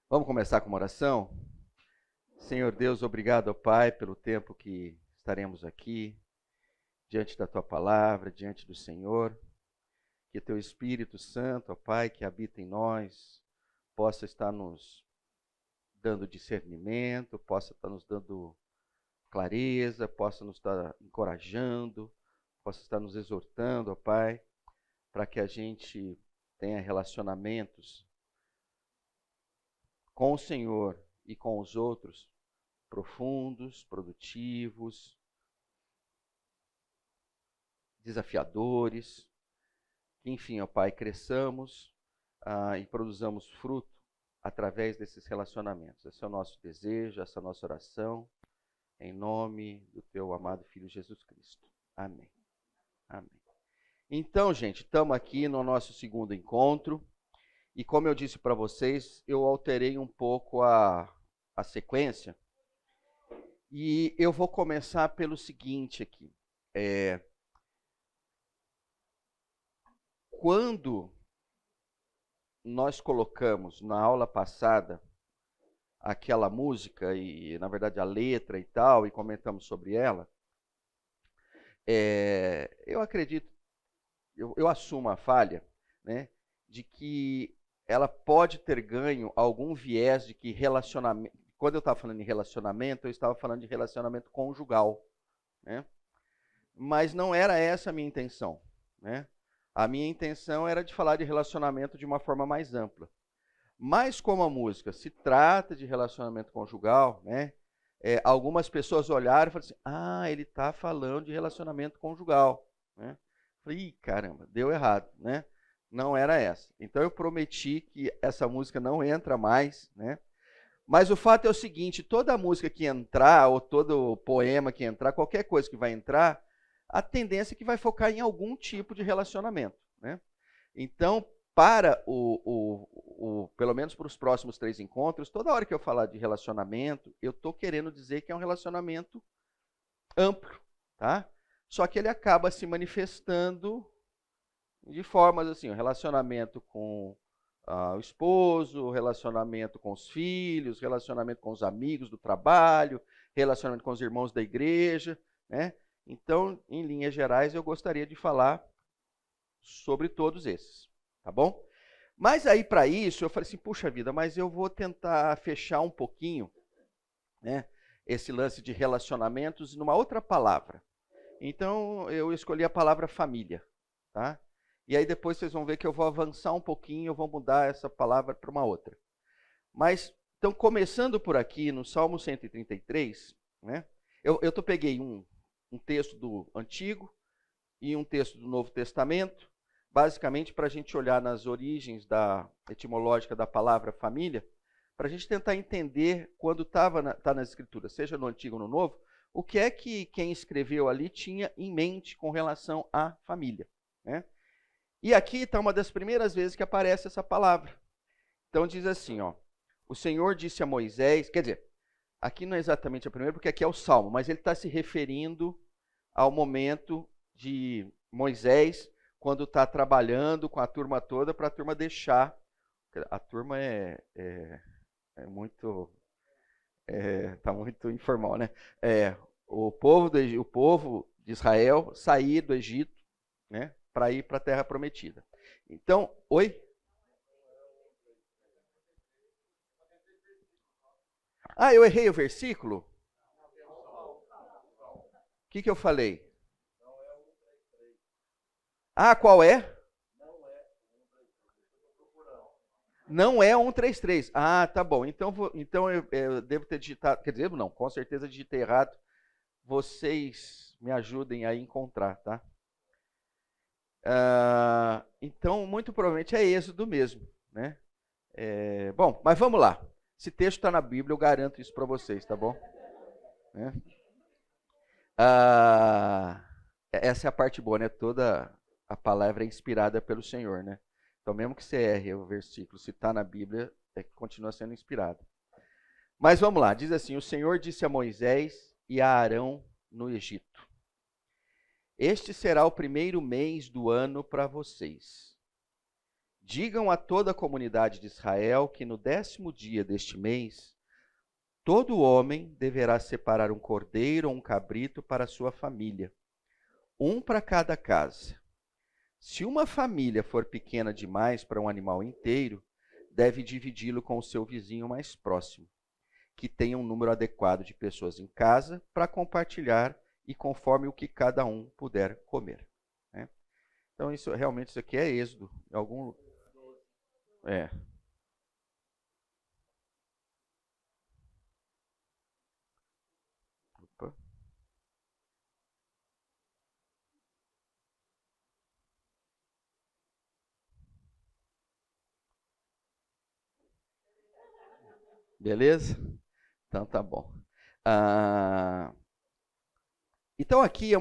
Vamos começar com uma oração? Senhor Deus, obrigado, ó Pai, pelo tempo que estaremos aqui, diante da Tua palavra, diante do Senhor. Que Teu Espírito Santo, ó Pai, que habita em nós, possa estar nos dando discernimento, possa estar nos dando clareza, possa nos estar encorajando, possa estar nos exortando, ó Pai, para que a gente tenha relacionamentos com o Senhor e com os outros profundos, produtivos, desafiadores, que enfim, ó Pai, cresçamos e produzamos fruto através desses relacionamentos. Esse é o nosso desejo, essa é a nossa oração, em nome do Teu amado Filho Jesus Cristo. Amém. Amém. Então, gente, estamos aqui no nosso segundo encontro, e como eu disse para vocês, eu alterei um pouco a sequência, e eu vou começar pelo seguinte aqui. Quando nós colocamos na aula passada aquela música, e na verdade a letra e tal, e comentamos sobre ela, eu acredito, eu assumo a falha, né, de que ela pode ter ganho algum viés de que relacionamento. Quando eu estava falando em relacionamento, eu estava falando de relacionamento conjugal, né? Mas não era essa a minha intenção, né? A minha intenção era de falar de relacionamento de uma forma mais ampla. Mas como a música se trata de relacionamento conjugal, né? Algumas pessoas olharam e falaram assim: ah, ele está falando de relacionamento conjugal, né? Falei: ih, caramba, deu errado, né? Não era essa. Então eu prometi que essa música não entra mais, né? Mas o fato é o seguinte: toda música que entrar, ou todo poema que entrar, qualquer coisa que vai entrar, a tendência é que vai focar em algum tipo de relacionamento, né? Então, para pelo menos para os próximos 3 encontros, toda hora que eu falar de relacionamento, eu estou querendo dizer que é um relacionamento amplo, tá? Só que ele acaba se manifestando de formas assim: o relacionamento com o esposo, o relacionamento com os filhos, relacionamento com os amigos do trabalho, relacionamento com os irmãos da igreja, né? Então, em linhas gerais, eu gostaria de falar sobre todos esses, tá bom? Mas aí, para isso, eu falei assim: puxa vida, mas eu vou tentar fechar um pouquinho, né, esse lance de relacionamentos numa outra palavra. Então, eu escolhi a palavra família, tá? E aí depois vocês vão ver que eu vou avançar um pouquinho, eu vou mudar essa palavra para uma outra. Mas, então, começando por aqui, no Salmo 133, né, eu peguei um texto do Antigo e um texto do Novo Testamento, basicamente para a gente olhar nas origens etimológica da palavra família, para a gente tentar entender, quando tá nas Escrituras, seja no Antigo ou no Novo, o que é que quem escreveu ali tinha em mente com relação à família, né? E aqui está uma das primeiras vezes que aparece essa palavra. Então diz assim, ó: o Senhor disse a Moisés, quer dizer, aqui não é exatamente a primeira, porque aqui é o Salmo, mas ele está se referindo ao momento de Moisés, quando está trabalhando com a turma toda, para a turma deixar. A turma é muito, tá muito informal, né? O povo de Israel sair do Egito, né, para ir para a Terra Prometida. Então, oi? Ah, eu errei o versículo? O que eu falei? Ah, qual é? Não é 133. Ah, tá bom. Então eu devo ter digitado. Quer dizer, não, com certeza digitei errado. Vocês me ajudem a encontrar, tá? Então, muito provavelmente é Êxodo mesmo, né? Bom, mas vamos lá. Esse texto está na Bíblia, eu garanto isso para vocês, tá bom? Né? Essa é a parte boa, né? Toda a palavra é inspirada pelo Senhor, né? Então, mesmo que você erre o versículo, se está na Bíblia, continua sendo inspirado. Mas vamos lá, diz assim: o Senhor disse a Moisés e a Arão no Egito: este será o primeiro mês do ano para vocês. Digam a toda a comunidade de Israel que no 10º dia deste mês, todo homem deverá separar um cordeiro ou um cabrito para a sua família, um para cada casa. Se uma família for pequena demais para um animal inteiro, deve dividi-lo com o seu vizinho mais próximo, que tenha um número adequado de pessoas em casa para compartilhar e conforme o que cada um puder comer. Né? Então, isso aqui é Êxodo. É. Opa. Beleza? Então tá bom. Então aqui é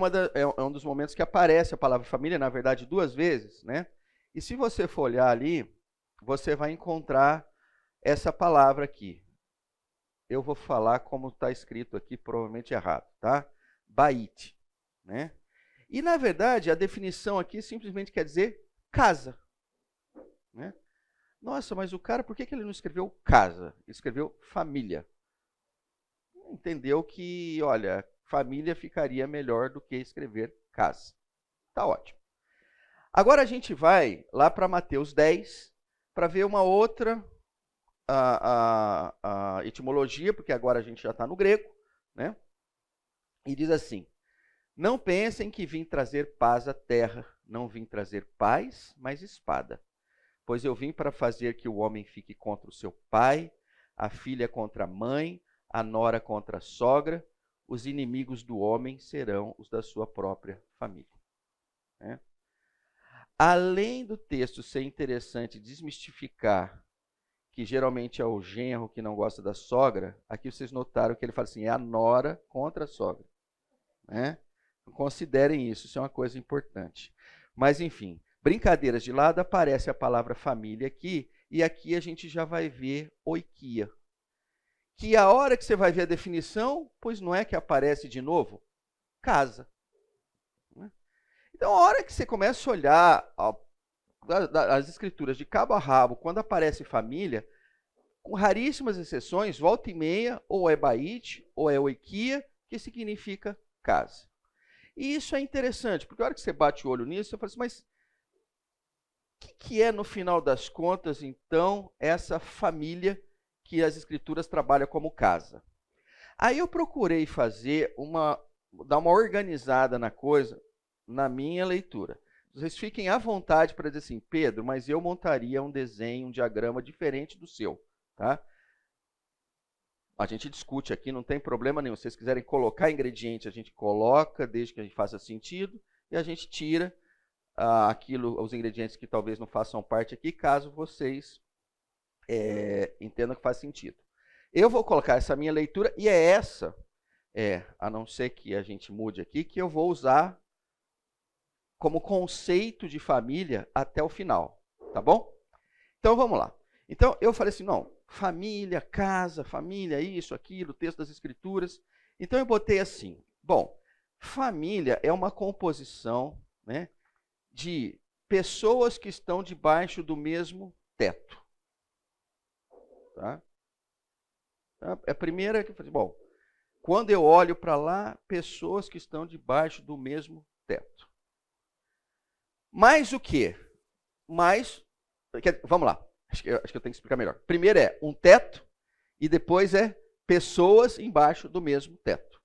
um dos momentos que aparece a palavra família, na verdade 2 vezes, né? E se você for olhar ali, você vai encontrar essa palavra aqui. Eu vou falar como está escrito aqui, provavelmente errado, tá? Bait, né? E na verdade a definição aqui simplesmente quer dizer casa, né? Nossa, mas o cara, por que ele não escreveu casa? Ele escreveu família. Entendeu que, olha, família ficaria melhor do que escrever casa. Tá ótimo. Agora a gente vai lá para Mateus 10 para ver uma outra a etimologia, porque agora a gente já está no grego, né? E diz assim: não pensem que vim trazer paz à terra, não vim trazer paz, mas espada. Pois eu vim para fazer que o homem fique contra o seu pai, a filha contra a mãe, a nora contra a sogra, os inimigos do homem serão os da sua própria família. Né? Além do texto ser interessante desmistificar que geralmente é o genro que não gosta da sogra, aqui vocês notaram que ele fala assim, é a nora contra a sogra. Né? Considerem isso é uma coisa importante. Mas, enfim, brincadeiras de lado, aparece a palavra família aqui, e aqui a gente já vai ver oikia. Que a hora que você vai ver a definição, pois não é que aparece de novo? Casa. Então, a hora que você começa a olhar as escrituras de cabo a rabo, quando aparece família, com raríssimas exceções, volta e meia, ou é bait, ou é oikia, que significa casa. E isso é interessante, porque a hora que você bate o olho nisso, você fala assim, mas o que é, no final das contas, então, essa família que as escrituras trabalham como casa? Aí eu procurei dar uma organizada na coisa, na minha leitura. Vocês fiquem à vontade para dizer assim, Pedro, mas eu montaria um desenho, um diagrama diferente do seu, tá? A gente discute aqui, não tem problema nenhum. Se vocês quiserem colocar ingrediente, a gente coloca, desde que a gente faça sentido, e a gente tira os ingredientes que talvez não façam parte aqui, caso vocês entendam que faz sentido. Eu vou colocar essa minha leitura, e é essa, a não ser que a gente mude aqui, que eu vou usar como conceito de família até o final, tá bom? Então, vamos lá. Então, eu falei assim, não, família, casa, família, isso, aquilo, texto das escrituras. Então, eu botei assim, bom, família é uma composição, né, de pessoas que estão debaixo do mesmo teto. Tá? A primeira que eu falei, bom, quando eu olho para lá, pessoas que estão debaixo do mesmo teto. Mais o quê? Vamos lá, acho que eu tenho que explicar melhor. Primeiro é um teto e depois é pessoas embaixo do mesmo teto.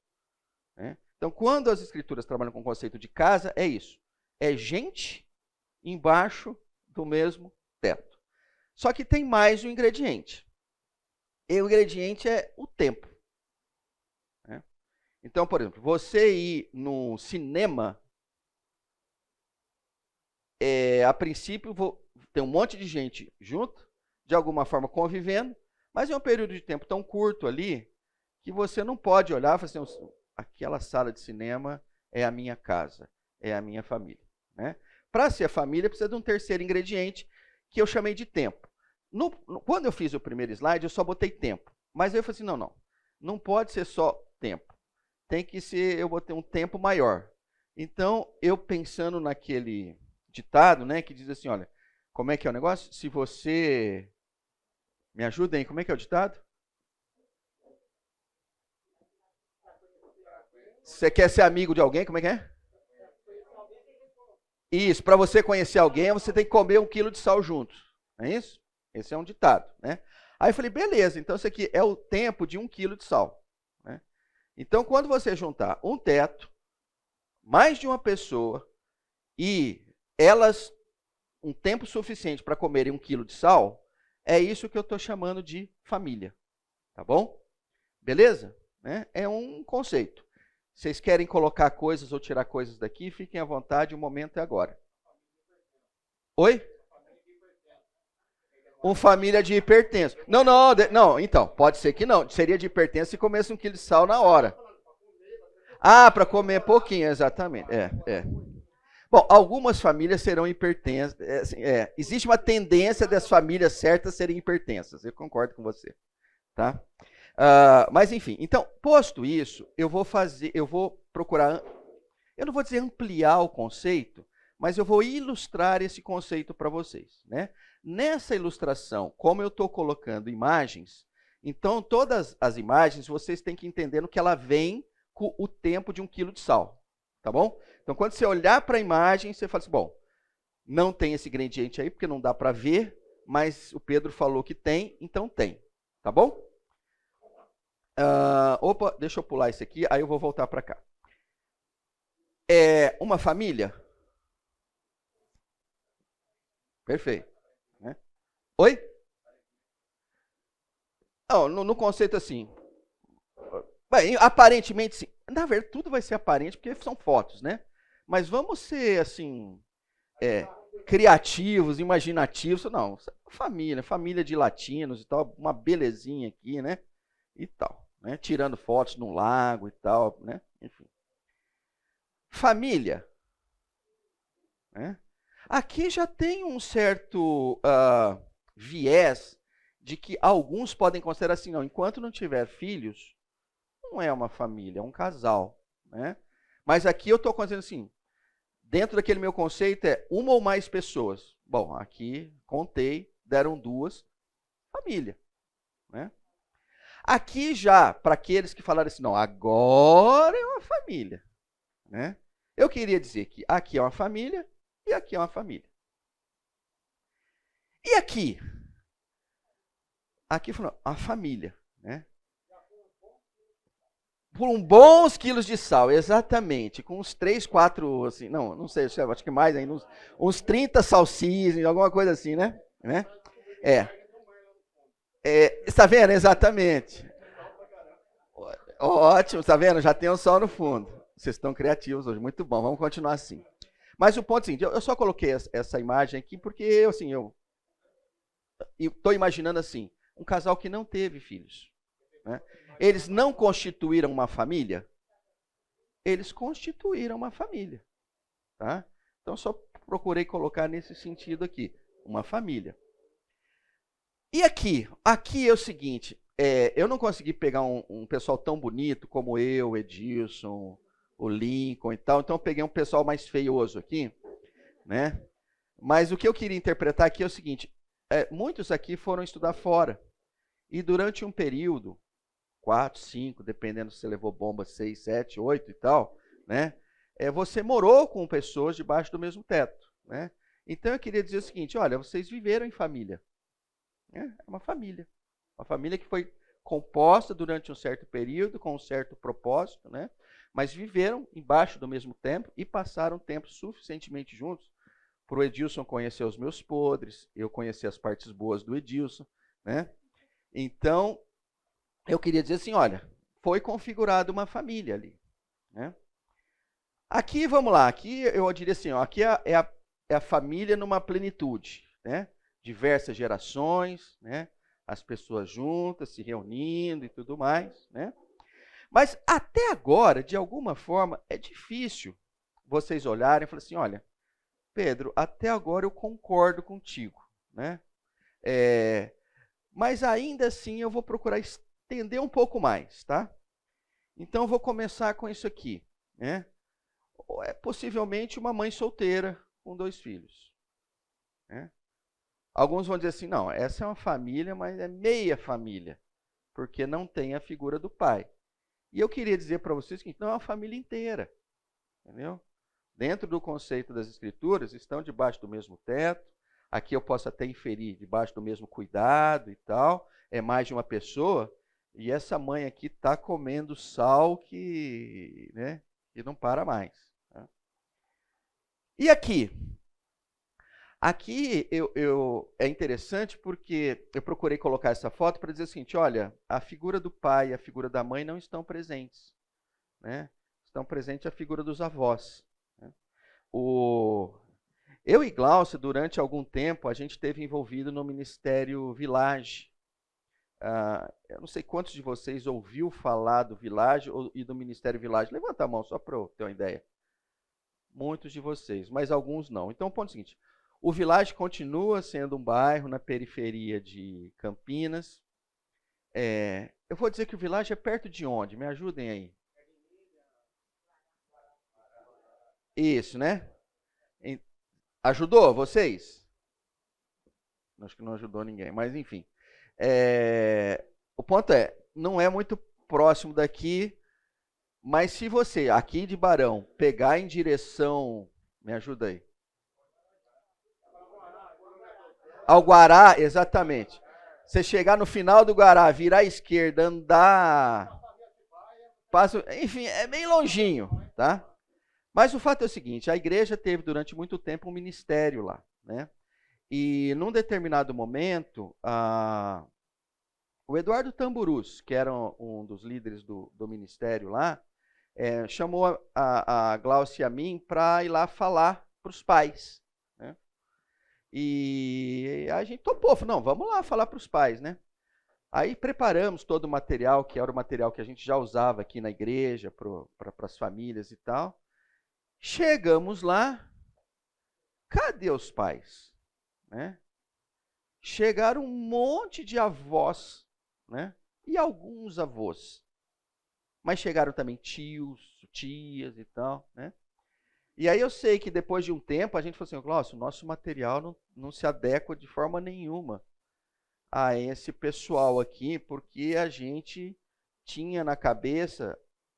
Né? Então, quando as escrituras trabalham com o conceito de casa, é isso. É gente embaixo do mesmo teto. Só que tem mais um ingrediente. E o ingrediente é o tempo. Né? Então, por exemplo, você ir no cinema, a princípio tem um monte de gente junto, de alguma forma convivendo, mas é um período de tempo tão curto ali que você não pode olhar e falar assim, aquela sala de cinema é a minha casa, é a minha família. Né? Para ser a família, precisa de um terceiro ingrediente que eu chamei de tempo. Quando eu fiz o primeiro slide, eu só botei tempo. Mas eu falei assim, não pode ser só tempo. Tem que ser, eu botei um tempo maior. Então, eu pensando naquele ditado, né, que diz assim, olha, Como é que é o negócio? Se você... Me ajudem, como é que é o ditado? Você quer ser amigo de alguém, como é que é? Isso, para você conhecer alguém, você tem que comer 1 quilo de sal junto. Não é isso? Esse é um ditado, né? Aí eu falei, beleza, então isso aqui é o tempo de 1 quilo de sal. Né? Então, quando você juntar um teto, mais de uma pessoa, e elas um tempo suficiente para comerem 1 quilo de sal, é isso que eu estou chamando de família. Tá bom? Beleza? Né? É um conceito. Vocês querem colocar coisas ou tirar coisas daqui, fiquem à vontade, o momento é agora. Oi? Uma família de hipertenso. Não, não, não, então, pode ser que não. Seria de hipertenso se comesse 1 quilo de sal na hora. Ah, para comer pouquinho, exatamente. É. Bom, algumas famílias serão hipertensas. Existe uma tendência das famílias certas serem hipertensas. Eu concordo com você. Tá? Mas enfim, então, posto isso, eu vou procurar, eu não vou dizer ampliar o conceito, mas eu vou ilustrar esse conceito para vocês. Né? Nessa ilustração, como eu estou colocando imagens, então todas as imagens vocês têm que entender que ela vem com o tempo de 1 quilo de sal. Tá bom? Então, quando você olhar para a imagem, você fala assim, bom, não tem esse ingrediente aí, porque não dá para ver, mas o Pedro falou que tem, então tem. Tá bom? Opa, deixa eu pular isso aqui, aí eu vou voltar para cá. É uma família? Perfeito. Né? Oi? Não, no conceito assim. Bem, aparentemente sim. Na verdade, tudo vai ser aparente, porque são fotos, né? Mas vamos ser, assim, criativos, imaginativos. Não, família de latinos e tal, uma belezinha aqui, né? E tal. Né? Tirando fotos no lago e tal, né? Enfim. Família. Né? Aqui já tem um certo viés de que alguns podem considerar assim, não, enquanto não tiver filhos, não é uma família, é um casal. Né? Mas aqui eu estou considerando assim, dentro daquele meu conceito é uma ou mais pessoas. Bom, aqui contei, deram 2, família. Né? Aqui já, para aqueles que falaram assim, não, agora é uma família. Né? Eu queria dizer que aqui é uma família e aqui é uma família. E aqui? Aqui falou, a família. Né? Por bons quilos de sal, exatamente. Com uns 3, 4, assim, não sei, acho que mais ainda, uns 30 salsichas, alguma coisa assim, né? Está vendo? Exatamente. Ótimo, está vendo? Já tem um sol no fundo. Vocês estão criativos hoje, muito bom, vamos continuar assim. Mas o ponto é o seguinte, eu só coloquei essa imagem aqui porque assim, eu estou imaginando assim, um casal que não teve filhos. Né? Eles não constituíram uma família? Eles constituíram uma família. Tá? Então, só procurei colocar nesse sentido aqui, uma família. E aqui? Aqui é o seguinte, eu não consegui pegar um pessoal tão bonito como eu, Edilson, o Lincoln e tal, então eu peguei um pessoal mais feioso aqui, né? Mas o que eu queria interpretar aqui é o seguinte, muitos aqui foram estudar fora, e durante um período, 4, 5, dependendo se você levou bomba 6, 7, 8 e tal, né? Você morou com pessoas debaixo do mesmo teto, né? Então eu queria dizer o seguinte, olha, vocês viveram em família. É uma família que foi composta durante um certo período, com um certo propósito, né? Mas viveram embaixo do mesmo tempo e passaram tempo suficientemente juntos para o Edilson conhecer os meus podres, eu conhecer as partes boas do Edilson, né? Então, eu queria dizer assim, olha, foi configurada uma família ali. Né? Aqui, vamos lá, aqui eu diria assim, ó, aqui é a família numa plenitude, né? Diversas gerações, né? As pessoas juntas, se reunindo e tudo mais. Né? Mas até agora, de alguma forma, é difícil vocês olharem e falarem assim, olha, Pedro, até agora eu concordo contigo. Né? Mas ainda assim eu vou procurar estender um pouco mais, tá? Então eu vou começar com isso aqui, né? Possivelmente uma mãe solteira com 2 filhos, né? Alguns vão dizer assim, não, essa é uma família, mas é meia família, porque não tem a figura do pai. E eu queria dizer para vocês que não é uma família inteira, entendeu? Dentro do conceito das escrituras, estão debaixo do mesmo teto. Aqui eu posso até inferir, debaixo do mesmo cuidado e tal. É mais de uma pessoa. E essa mãe aqui está comendo sal que, né, que não para mais. Tá? E aqui? Aqui é interessante porque eu procurei colocar essa foto para dizer o seguinte, olha, a figura do pai e a figura da mãe não estão presentes. Né? Estão presentes a figura dos avós. Né? Eu e Glaucia, durante algum tempo, a gente esteve envolvido no Ministério Village. Eu não sei quantos de vocês ouviu falar do Village e do Ministério Village. Levanta a mão, só para eu ter uma ideia. Muitos de vocês, mas alguns não. Então, o ponto é o seguinte. O Village continua sendo um bairro na periferia de Campinas. Eu vou dizer que o Village é perto de onde? Me ajudem aí. Isso, né? Ajudou vocês? Acho que não ajudou ninguém, mas enfim. O ponto é, não é muito próximo daqui, mas se você, aqui de Barão, pegar em direção... Me ajuda aí. Ao Guará, exatamente. Você chegar no final do Guará, virar à esquerda, andar... enfim, é bem longinho, tá? Mas o fato é o seguinte, a igreja teve durante muito tempo um ministério lá, né? E num determinado momento, o Eduardo Tamburus, que era um dos líderes do ministério lá, chamou a Glaucia e a mim para ir lá falar para os pais. Né? E a gente topou, falou, não, vamos lá falar para os pais. Né? Aí preparamos todo o material, que era o material que a gente já usava aqui na igreja, para as famílias e tal. Chegamos lá, cadê os pais? Né? Chegaram um monte de avós, né? E alguns avós. Mas chegaram também tios, tias e tal, né? E aí eu sei que depois de um tempo a gente falou assim, Glaucio, o nosso material não se adequa de forma nenhuma a esse pessoal aqui, porque a gente tinha na cabeça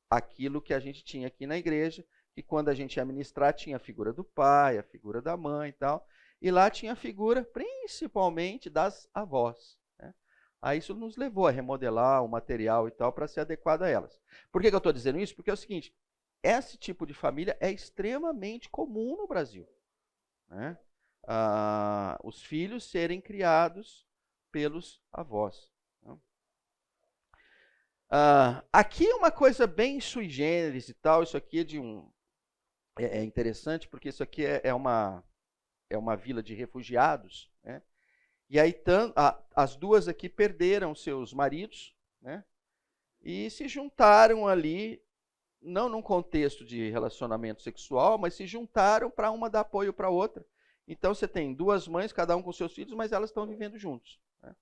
aquilo que a gente tinha aqui na igreja, que quando a gente ia ministrar tinha a figura do pai, a figura da mãe e tal, e lá tinha a figura principalmente das avós. Né? Aí isso nos levou a remodelar o material e tal para ser adequado a elas. Por que eu estou dizendo isso? Porque é o seguinte, esse tipo de família é extremamente comum no Brasil. Né? Os filhos serem criados pelos avós. Né? Aqui é uma coisa bem sui generis e tal, isso aqui é de é interessante porque isso aqui é uma vila de refugiados, né? E aí as duas aqui perderam seus maridos, né? E se juntaram ali, não num contexto de relacionamento sexual, mas se juntaram para uma dar apoio para a outra. Então você tem duas mães, cada um com seus filhos, mas elas estão vivendo juntos. Né?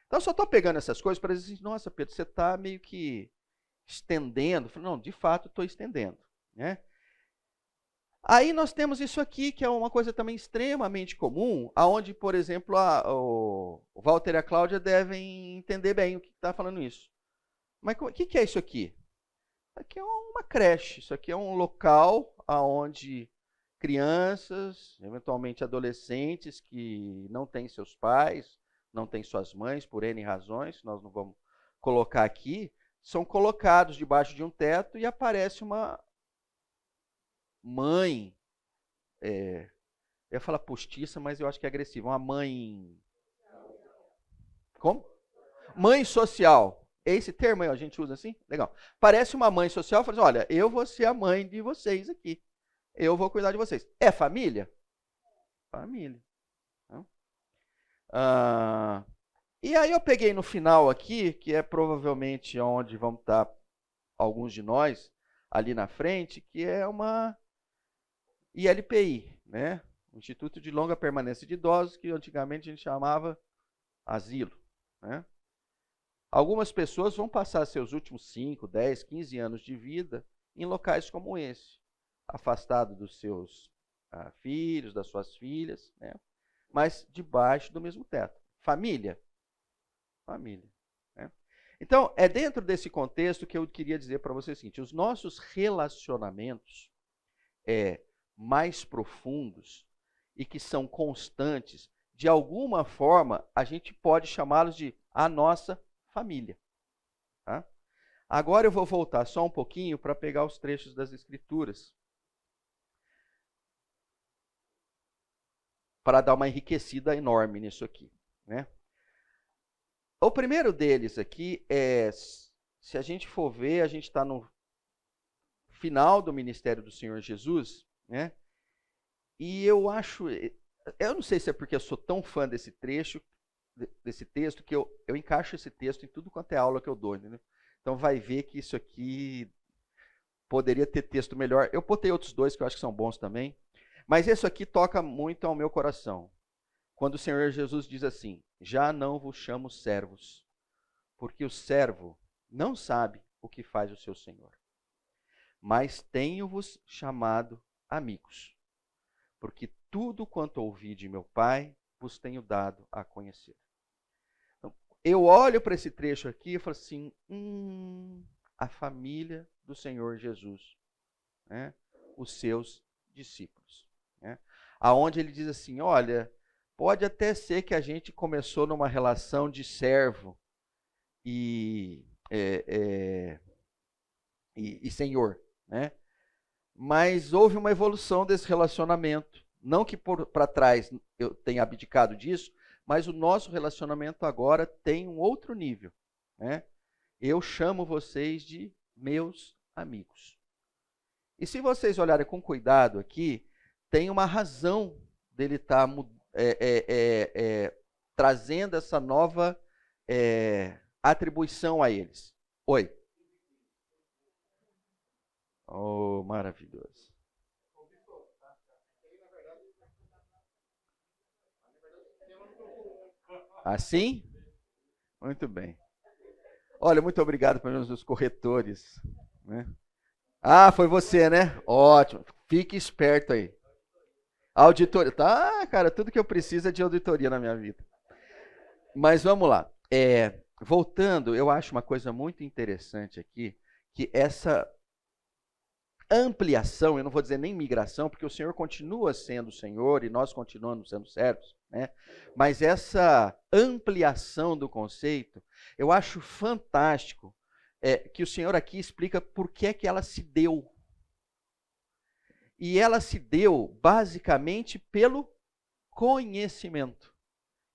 Então eu só estou pegando essas coisas para dizer, nossa, Pedro, você está meio que estendendo. Não, de fato estou estendendo. Né? Aí nós temos isso aqui, que é uma coisa também extremamente comum, aonde, por exemplo, o Walter e a Cláudia devem entender bem o que está falando isso. Mas o que é isso aqui? Isso aqui é uma creche, isso aqui é um local onde crianças, eventualmente adolescentes que não têm seus pais, não têm suas mães, por N razões, nós não vamos colocar aqui, são colocados debaixo de um teto e aparece uma mãe, eu ia falar postiça, mas eu acho que é agressiva, uma mãe... Como? Mãe social. Esse termo aí a gente usa assim? Legal. Parece uma mãe social, fala assim, olha, eu vou ser a mãe de vocês aqui. Eu vou cuidar de vocês. É família? Família. E aí eu peguei no final aqui, que é provavelmente onde vão estar alguns de nós, ali na frente, que é uma ILPI, né? Instituto de Longa Permanência de Idosos, que antigamente a gente chamava asilo. Né? Algumas pessoas vão passar seus últimos 5, 10, 15 anos de vida em locais como esse, afastado dos seus filhos, das suas filhas, né? mas debaixo do mesmo teto. Família. Família. Né? Então, é dentro desse contexto que eu queria dizer para vocês o seguinte: os nossos relacionamentos mais profundos e que são constantes, de alguma forma, a gente pode chamá-los de a nossa família. Tá? Agora eu vou voltar só um pouquinho para pegar os trechos das Escrituras, para dar uma enriquecida enorme nisso aqui. Né? O primeiro deles aqui é, se a gente for ver, a gente está no final do ministério do Senhor Jesus, né? E eu não sei se é porque eu sou tão fã desse trecho, desse texto, que eu encaixo esse texto em tudo quanto é aula que eu dou, né? Então vai ver que isso aqui poderia ter texto melhor. Eu botei outros dois que eu acho que são bons também, mas esse aqui toca muito ao meu coração. Quando o Senhor Jesus diz assim: já não vos chamo servos, porque o servo não sabe o que faz o seu Senhor. Mas tenho-vos chamado amigos, porque tudo quanto ouvi de meu Pai vos tenho dado a conhecer. Então, eu olho para esse trecho aqui e falo assim: a família do Senhor Jesus, né? Os seus discípulos. Né? Aonde ele diz assim: olha, pode até ser que a gente começou numa relação de servo e senhor, né? Mas houve uma evolução desse relacionamento. Não que para trás eu tenha abdicado disso, mas o nosso relacionamento agora tem um outro nível. Né? Eu chamo vocês de meus amigos. E se vocês olharem com cuidado aqui, tem uma razão dele estar trazendo essa nova atribuição a eles. Oi. Oh, maravilhoso. Assim? Muito bem. Olha, muito obrigado pelos corretores. Né? Ah, foi você, né? Ótimo. Fique esperto aí. Auditoria. Tá, cara, tudo que eu preciso é de auditoria na minha vida. Mas vamos lá. Voltando, eu acho uma coisa muito interessante aqui, que essa ampliação, eu não vou dizer nem migração, porque o Senhor continua sendo o Senhor e nós continuamos sendo servos, né? Mas essa ampliação do conceito, eu acho fantástico que o Senhor aqui explica por que é que ela se deu. E ela se deu basicamente pelo conhecimento.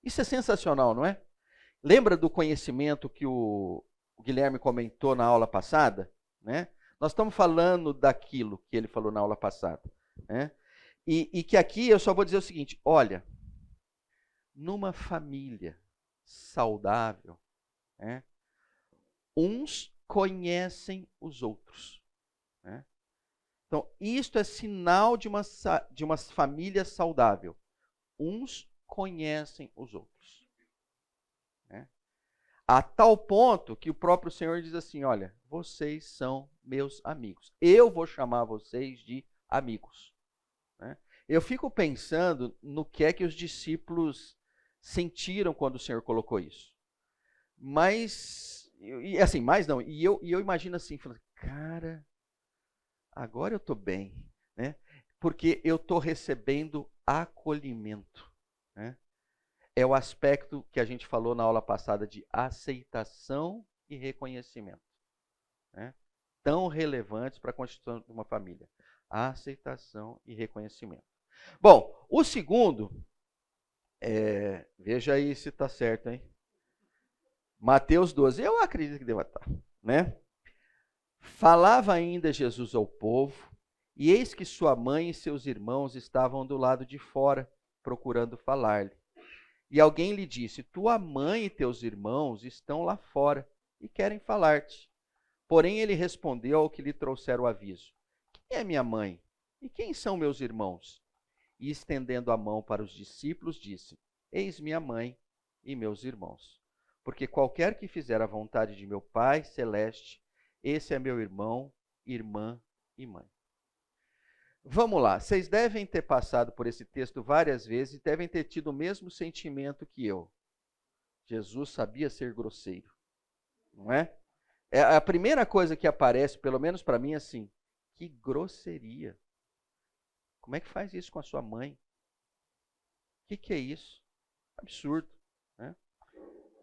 Isso é sensacional, não é? Lembra do conhecimento que o Guilherme comentou na aula passada, né? Nós estamos falando daquilo que ele falou na aula passada. Né? E que aqui eu só vou dizer o seguinte: olha, numa família saudável, né, uns conhecem os outros. Né? Então, isto é sinal de uma família saudável. Uns conhecem os outros. Né? A tal ponto que o próprio Senhor diz assim: olha, vocês são meus amigos. Eu vou chamar vocês de amigos. Né? Eu fico pensando no que é que os discípulos sentiram quando o Senhor colocou isso. Mas, assim, mais não. E eu imagino assim, falando, cara, agora eu estou bem. Né? Porque eu estou recebendo acolhimento. Né? É o aspecto que a gente falou na aula passada de aceitação e reconhecimento. Né? Tão relevantes para a constituição de uma família. Aceitação e reconhecimento. Bom, o segundo, veja aí se está certo, hein? Mateus 12, eu acredito que deva estar. Né? Falava ainda Jesus ao povo, e eis que sua mãe e seus irmãos estavam do lado de fora, procurando falar-lhe. E alguém lhe disse: tua mãe e teus irmãos estão lá fora e querem falar-te. Porém ele respondeu ao que lhe trouxeram o aviso: quem é minha mãe? E quem são meus irmãos? E estendendo a mão para os discípulos, disse: eis minha mãe e meus irmãos. Porque qualquer que fizer a vontade de meu Pai celeste, esse é meu irmão, irmã e mãe. Vamos lá, vocês devem ter passado por esse texto várias vezes e devem ter tido o mesmo sentimento que eu. Jesus sabia ser grosseiro, não é? É a primeira coisa que aparece, pelo menos para mim, assim, que grosseria. Como é que faz isso com a sua mãe? O que é isso? Absurdo, né?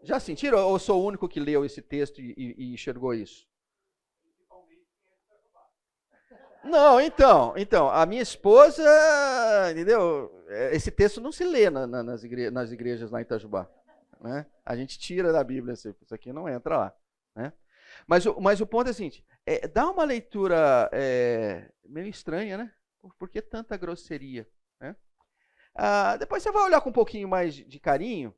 Já sentiram ou eu sou o único que leu esse texto e enxergou isso? Não, então, a minha esposa, entendeu? Esse texto não se lê nas igrejas lá em Itajubá, né? A gente tira da Bíblia, isso aqui não entra lá, né? Mas o ponto é o seguinte, dá uma leitura meio estranha, né? Por que tanta grosseria, né? Depois você vai olhar com um pouquinho mais de carinho,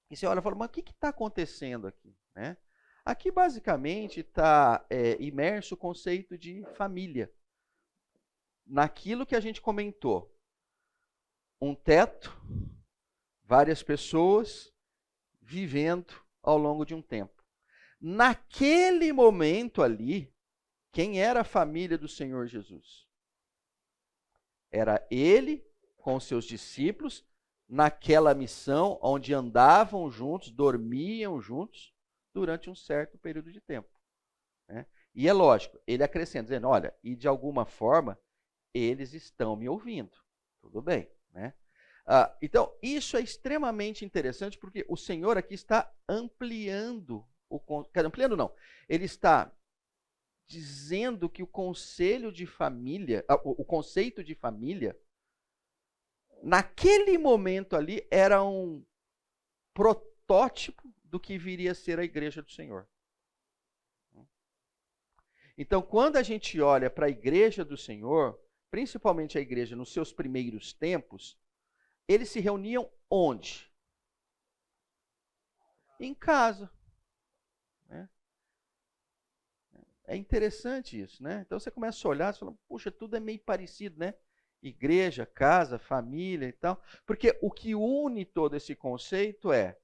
e você olha e fala, mas o que está acontecendo aqui, né? Aqui, basicamente, está imerso o conceito de família. Naquilo que a gente comentou. Um teto, várias pessoas vivendo ao longo de um tempo. Naquele momento ali, quem era a família do Senhor Jesus? Era ele com os seus discípulos, naquela missão, onde andavam juntos, dormiam juntos, durante um certo período de tempo, né? E é lógico, ele acrescenta, dizendo, olha, e de alguma forma, eles estão me ouvindo. Tudo bem, né? Então, isso é extremamente interessante, porque o Senhor aqui está ampliando, ampliando não, ele está dizendo que o conceito de família, naquele momento ali, era um protótipo do que viria a ser a igreja do Senhor. Então, quando a gente olha para a igreja do Senhor, principalmente a igreja nos seus primeiros tempos, eles se reuniam onde? Em casa, né? É interessante isso, né? Então você começa a olhar e fala, puxa, tudo é meio parecido, né? Igreja, casa, família e tal. Porque o que une todo esse conceito é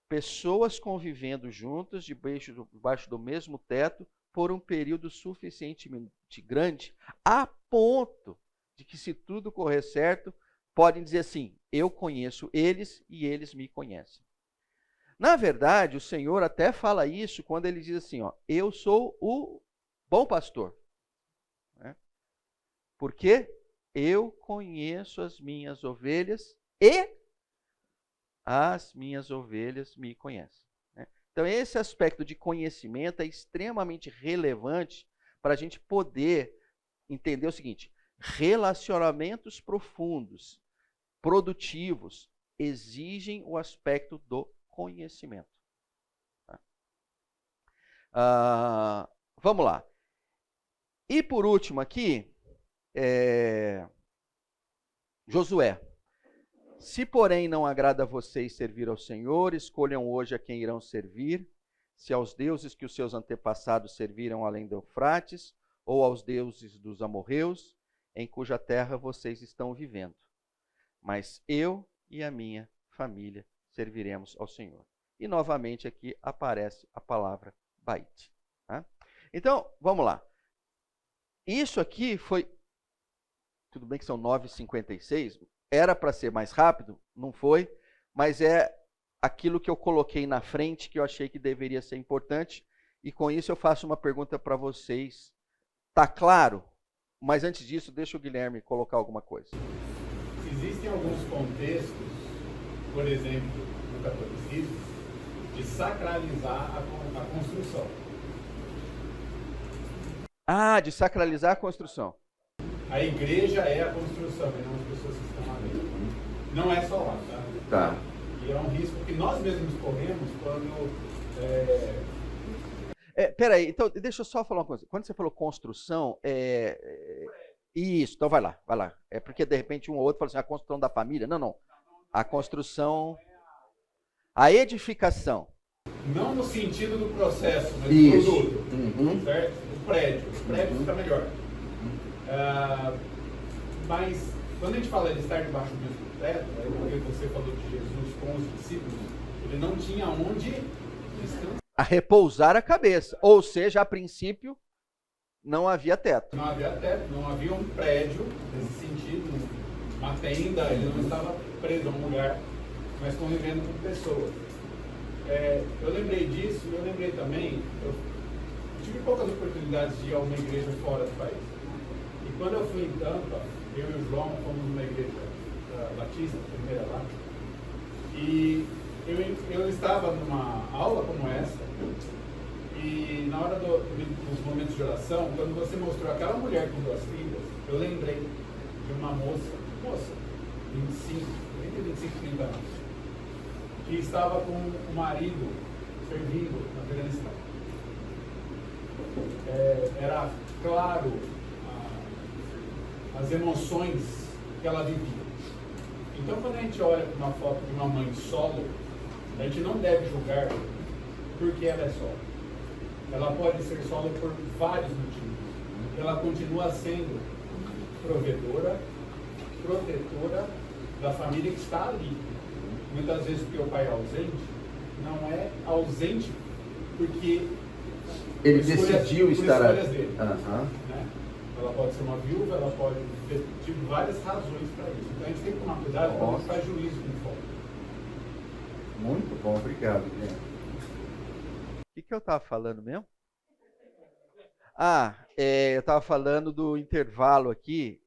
pessoas convivendo juntas, debaixo do mesmo teto, por um período suficientemente grande, a ponto de que, se tudo correr certo, podem dizer assim, eu conheço eles e eles me conhecem. Na verdade, o Senhor até fala isso quando ele diz assim, ó, eu sou o bom pastor. Né? Porque eu conheço as minhas ovelhas e as minhas ovelhas me conhecem. Né? Então, esse aspecto de conhecimento é extremamente relevante para a gente poder entender o seguinte, relacionamentos profundos, produtivos, exigem o aspecto do conhecimento. Tá? Vamos lá. E por último aqui, Josué. Se, porém, não agrada a vocês servir ao Senhor, escolham hoje a quem irão servir, se aos deuses que os seus antepassados serviram além do Eufrates, ou aos deuses dos amorreus, em cuja terra vocês estão vivendo. Mas eu e a minha família serviremos ao Senhor. E novamente aqui aparece a palavra Bait. Tá? Então, vamos lá. Isso aqui foi, tudo bem que são 9h56, era para ser mais rápido, não foi, mas é aquilo que eu coloquei na frente que eu achei que deveria ser importante, e com isso eu faço uma pergunta para vocês. Tá claro? Mas antes disso, deixa o Guilherme colocar alguma coisa. Existem alguns contextos, por exemplo, no catolicismo, de sacralizar a construção. De sacralizar a construção. A igreja é a construção, e não as pessoas que estão lá dentro. Não é só lá, tá? Tá. E é um risco que nós mesmos corremos quando... Peraí, então deixa eu só falar uma coisa. Quando você falou construção, isso, então vai lá. É porque de repente um ou outro fala assim, a construção da família. Não. A construção, a edificação. Não no sentido do processo, mas isso. do produto. Uhum. Certo? O prédio fica melhor. Mas quando a gente fala de estar debaixo do mesmo teto, porque você falou de Jesus com os discípulos, ele não tinha onde descansar. A repousar a cabeça. Ou seja, a princípio, não havia teto. Não havia teto, não havia um prédio nesse sentido, uma tenda, ele não estava preso a um lugar, mas convivendo com pessoas. Eu lembrei disso, e eu lembrei também, eu tive poucas oportunidades de ir a uma igreja fora do país. E quando eu fui em Tampa, eu e o João fomos numa igreja batista, primeira lá, e eu estava numa aula como essa, e na hora dos momentos de oração, quando você mostrou aquela mulher com 2 filhas, eu lembrei de uma moça, 25, 30 anos, que estava com o marido servindo no Afeganistão. Era claro as emoções que ela vivia. Então, quando a gente olha para uma foto de uma mãe solo, a gente não deve julgar porque ela é solo. Ela pode ser solo por vários motivos. Ela continua sendo provedora, protetora da família que está ali. Muitas vezes porque o pai é ausente, não é ausente porque ele decidiu estar ali. Dele, né? Ela pode ser uma viúva, ela pode ter tido várias razões para isso. Então a gente tem que tomar cuidado para não faz juízo com foco. Muito bom, obrigado, Guilherme. O que eu estava falando mesmo? Eu estava falando do intervalo aqui,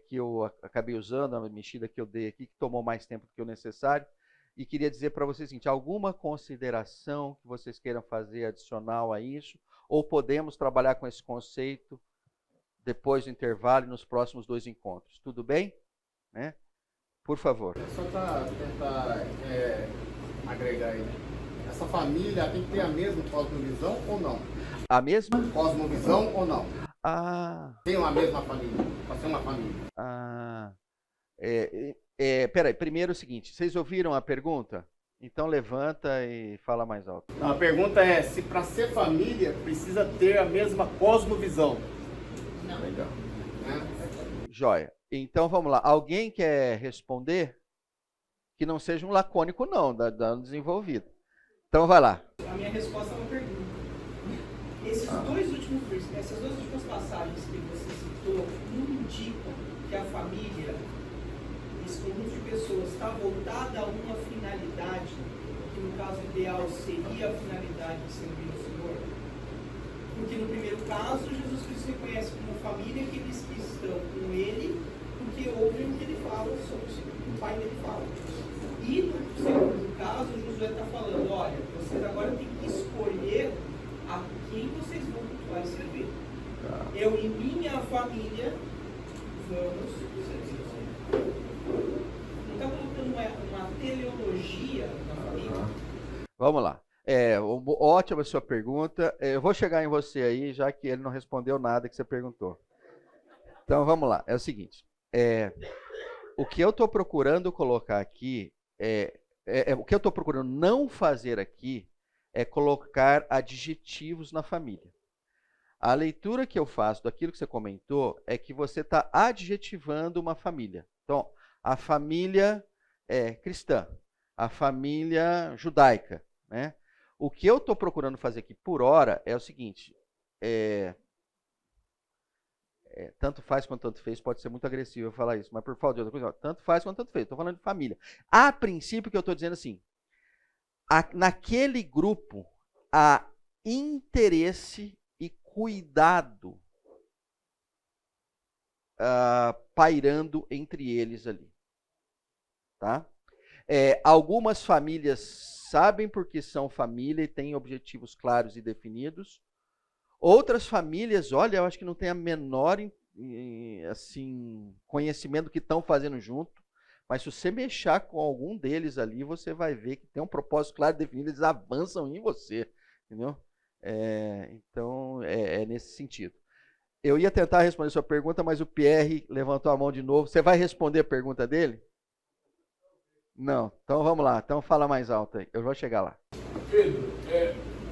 que eu acabei usando, a mexida que eu dei aqui, que tomou mais tempo do que o necessário, e queria dizer para vocês o seguinte, alguma consideração que vocês queiram fazer adicional a isso, ou podemos trabalhar com esse conceito depois do intervalo e nos próximos 2 encontros. Tudo bem? Né? Por favor. Só para tentar agregar aí. Essa família tem que ter a mesma cosmovisão ou não? A mesma? Cosmovisão ou não? Tem a mesma família, para ser uma família. Peraí, primeiro é o seguinte, vocês ouviram a pergunta? Então levanta e fala mais alto. A pergunta é se para ser família precisa ter a mesma cosmovisão. Não. Legal. Joia. Então vamos lá. Alguém quer responder? Que não seja um lacônico não, da desenvolvido. Então vai lá. A minha resposta é uma pergunta. Essas 2 últimas passagens que você citou não indicam que a família, esse conjunto de pessoas, está voltada a uma finalidade, que no caso ideal seria a finalidade de servir o Senhor? Porque no primeiro caso, Jesus Cristo reconhece como família aqueles que estão com Ele, porque ouvem o que Ele fala, o Pai dele fala. E no segundo caso, Josué está falando, olha, vocês agora têm que escolher a quem vocês vão cultuar e servir. Eu e minha família vamos servir. Não está colocando uma teleologia na família? Vamos lá. Ótima a sua pergunta. Eu vou chegar em você aí, já que ele não respondeu nada que você perguntou. Então, vamos lá. É o seguinte. O que eu estou procurando colocar aqui, o que eu estou procurando não fazer aqui, é colocar adjetivos na família. A leitura que eu faço daquilo que você comentou é que você está adjetivando uma família. Então, a família cristã, a família judaica, né? O que eu estou procurando fazer aqui por hora é o seguinte, tanto faz quanto tanto fez, pode ser muito agressivo eu falar isso, mas por falta de outra coisa, tanto faz quanto tanto fez, estou falando de família. A princípio que eu estou dizendo assim, naquele grupo há interesse e cuidado pairando entre eles ali. Tá? Algumas famílias sabem porque são família e têm objetivos claros e definidos. Outras famílias, olha, eu acho que não tem a menor conhecimento do que estão fazendo junto, mas se você mexer com algum deles ali, você vai ver que tem um propósito claro e definido, eles avançam em você, entendeu? Então, é nesse sentido. Eu ia tentar responder a sua pergunta, mas o Pierre levantou a mão de novo. Você vai responder a pergunta dele? Não. Então vamos lá. Então fala mais alto aí. Eu vou chegar lá. Pedro,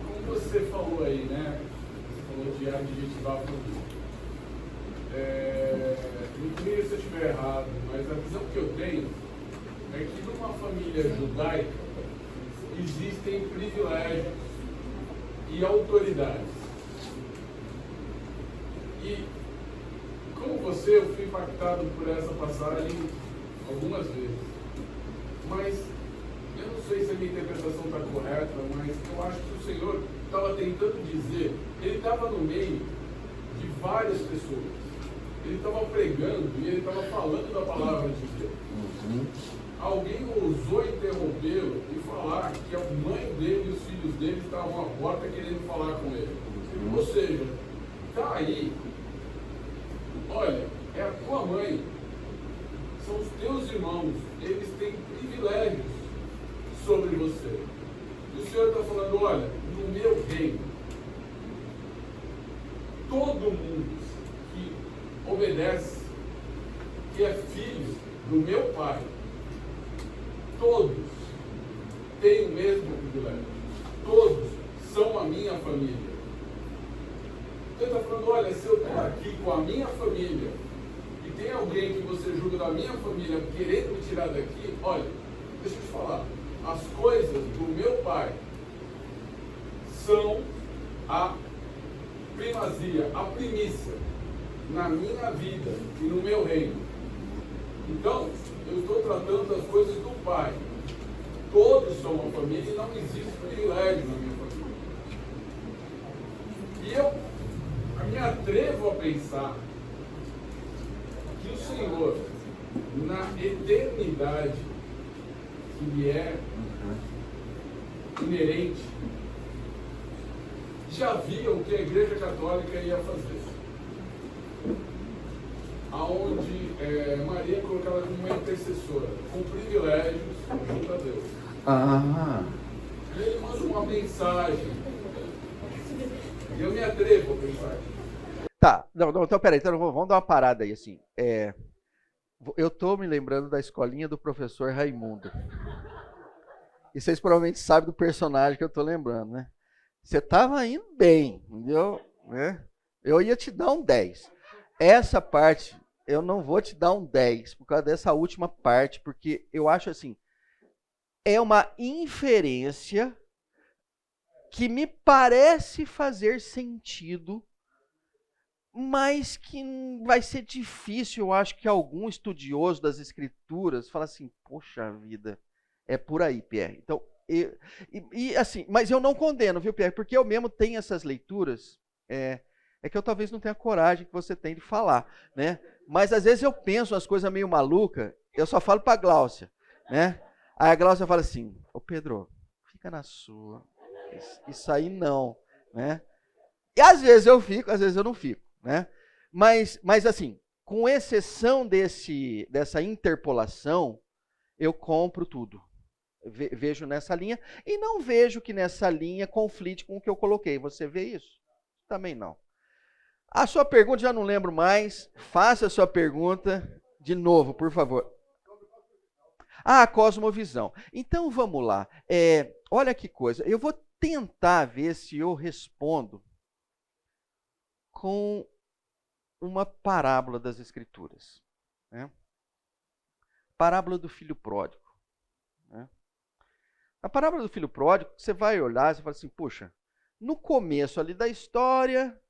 como você falou aí, né? Você falou de adjetivar a família. Me corrija se eu estiver errado, mas a visão que eu tenho é que numa família judaica existem privilégios e autoridades. E, como você, eu fui impactado por essa passagem algumas vezes. Mas, eu não sei se a minha interpretação está correta, mas eu acho que o Senhor estava tentando dizer, ele estava no meio de várias pessoas. Ele estava pregando e ele estava falando da palavra de Deus. Alguém ousou interrompê-lo e falar que a mãe dele e os filhos dele estavam à porta querendo falar com ele. Ou seja, está aí, olha, é a tua mãe, são os teus irmãos, eles têm privilégios sobre você. E o Senhor está falando, olha, no meu reino, todo mundo que obedece, que é filho do meu Pai, todos têm o mesmo privilégio. Todos são a minha família. Ele está falando, olha, se eu estou aqui com a minha família e tem alguém que você julga da minha família querendo me tirar daqui, olha, deixa eu te falar, as coisas do meu Pai são a primazia, a primícia na minha vida e no meu reino. Então, eu estou tratando das coisas do Pai. Todos são uma família e não existe privilégio na minha família. E eu me atrevo a pensar que o Senhor, na eternidade que lhe é inerente, já via o que a Igreja Católica ia fazer. Aonde Maria é colocada como uma intercessora, com privilégios junto a Deus. E ele manda uma mensagem. E eu me atrevo a pensar. Tá, não, então peraí, então vamos dar uma parada aí, assim. Eu tô me lembrando da escolinha do professor Raimundo. E vocês provavelmente sabem do personagem que eu tô lembrando, né? Você tava indo bem, entendeu? Né? Eu ia te dar um 10. Essa parte, eu não vou te dar um 10, por causa dessa última parte, porque eu acho assim, é uma inferência que me parece fazer sentido, mas que vai ser difícil, eu acho que algum estudioso das escrituras fala assim, poxa vida, é por aí, Pierre. Então, assim, mas eu não condeno, viu, Pierre, porque eu mesmo tenho essas leituras, é que eu talvez não tenha a coragem que você tem de falar, né? Mas às vezes eu penso umas coisas meio malucas, eu só falo para a Gláucia, né? Aí a Gláucia fala assim, ô Pedro, fica na sua, isso aí não, né? E às vezes eu fico, às vezes eu não fico, né? Mas assim, com exceção dessa interpolação, eu compro tudo. Vejo nessa linha e não vejo que nessa linha conflite com o que eu coloquei. Você vê isso? Também não. A sua pergunta, já não lembro mais. Faça a sua pergunta de novo, por favor. Ah, cosmovisão. Então, vamos lá. Olha que coisa. Eu vou tentar ver se eu respondo com uma parábola das Escrituras. Né? Parábola do filho pródigo. Né? A parábola do filho pródigo, você vai olhar e você fala assim, puxa, no começo ali da história,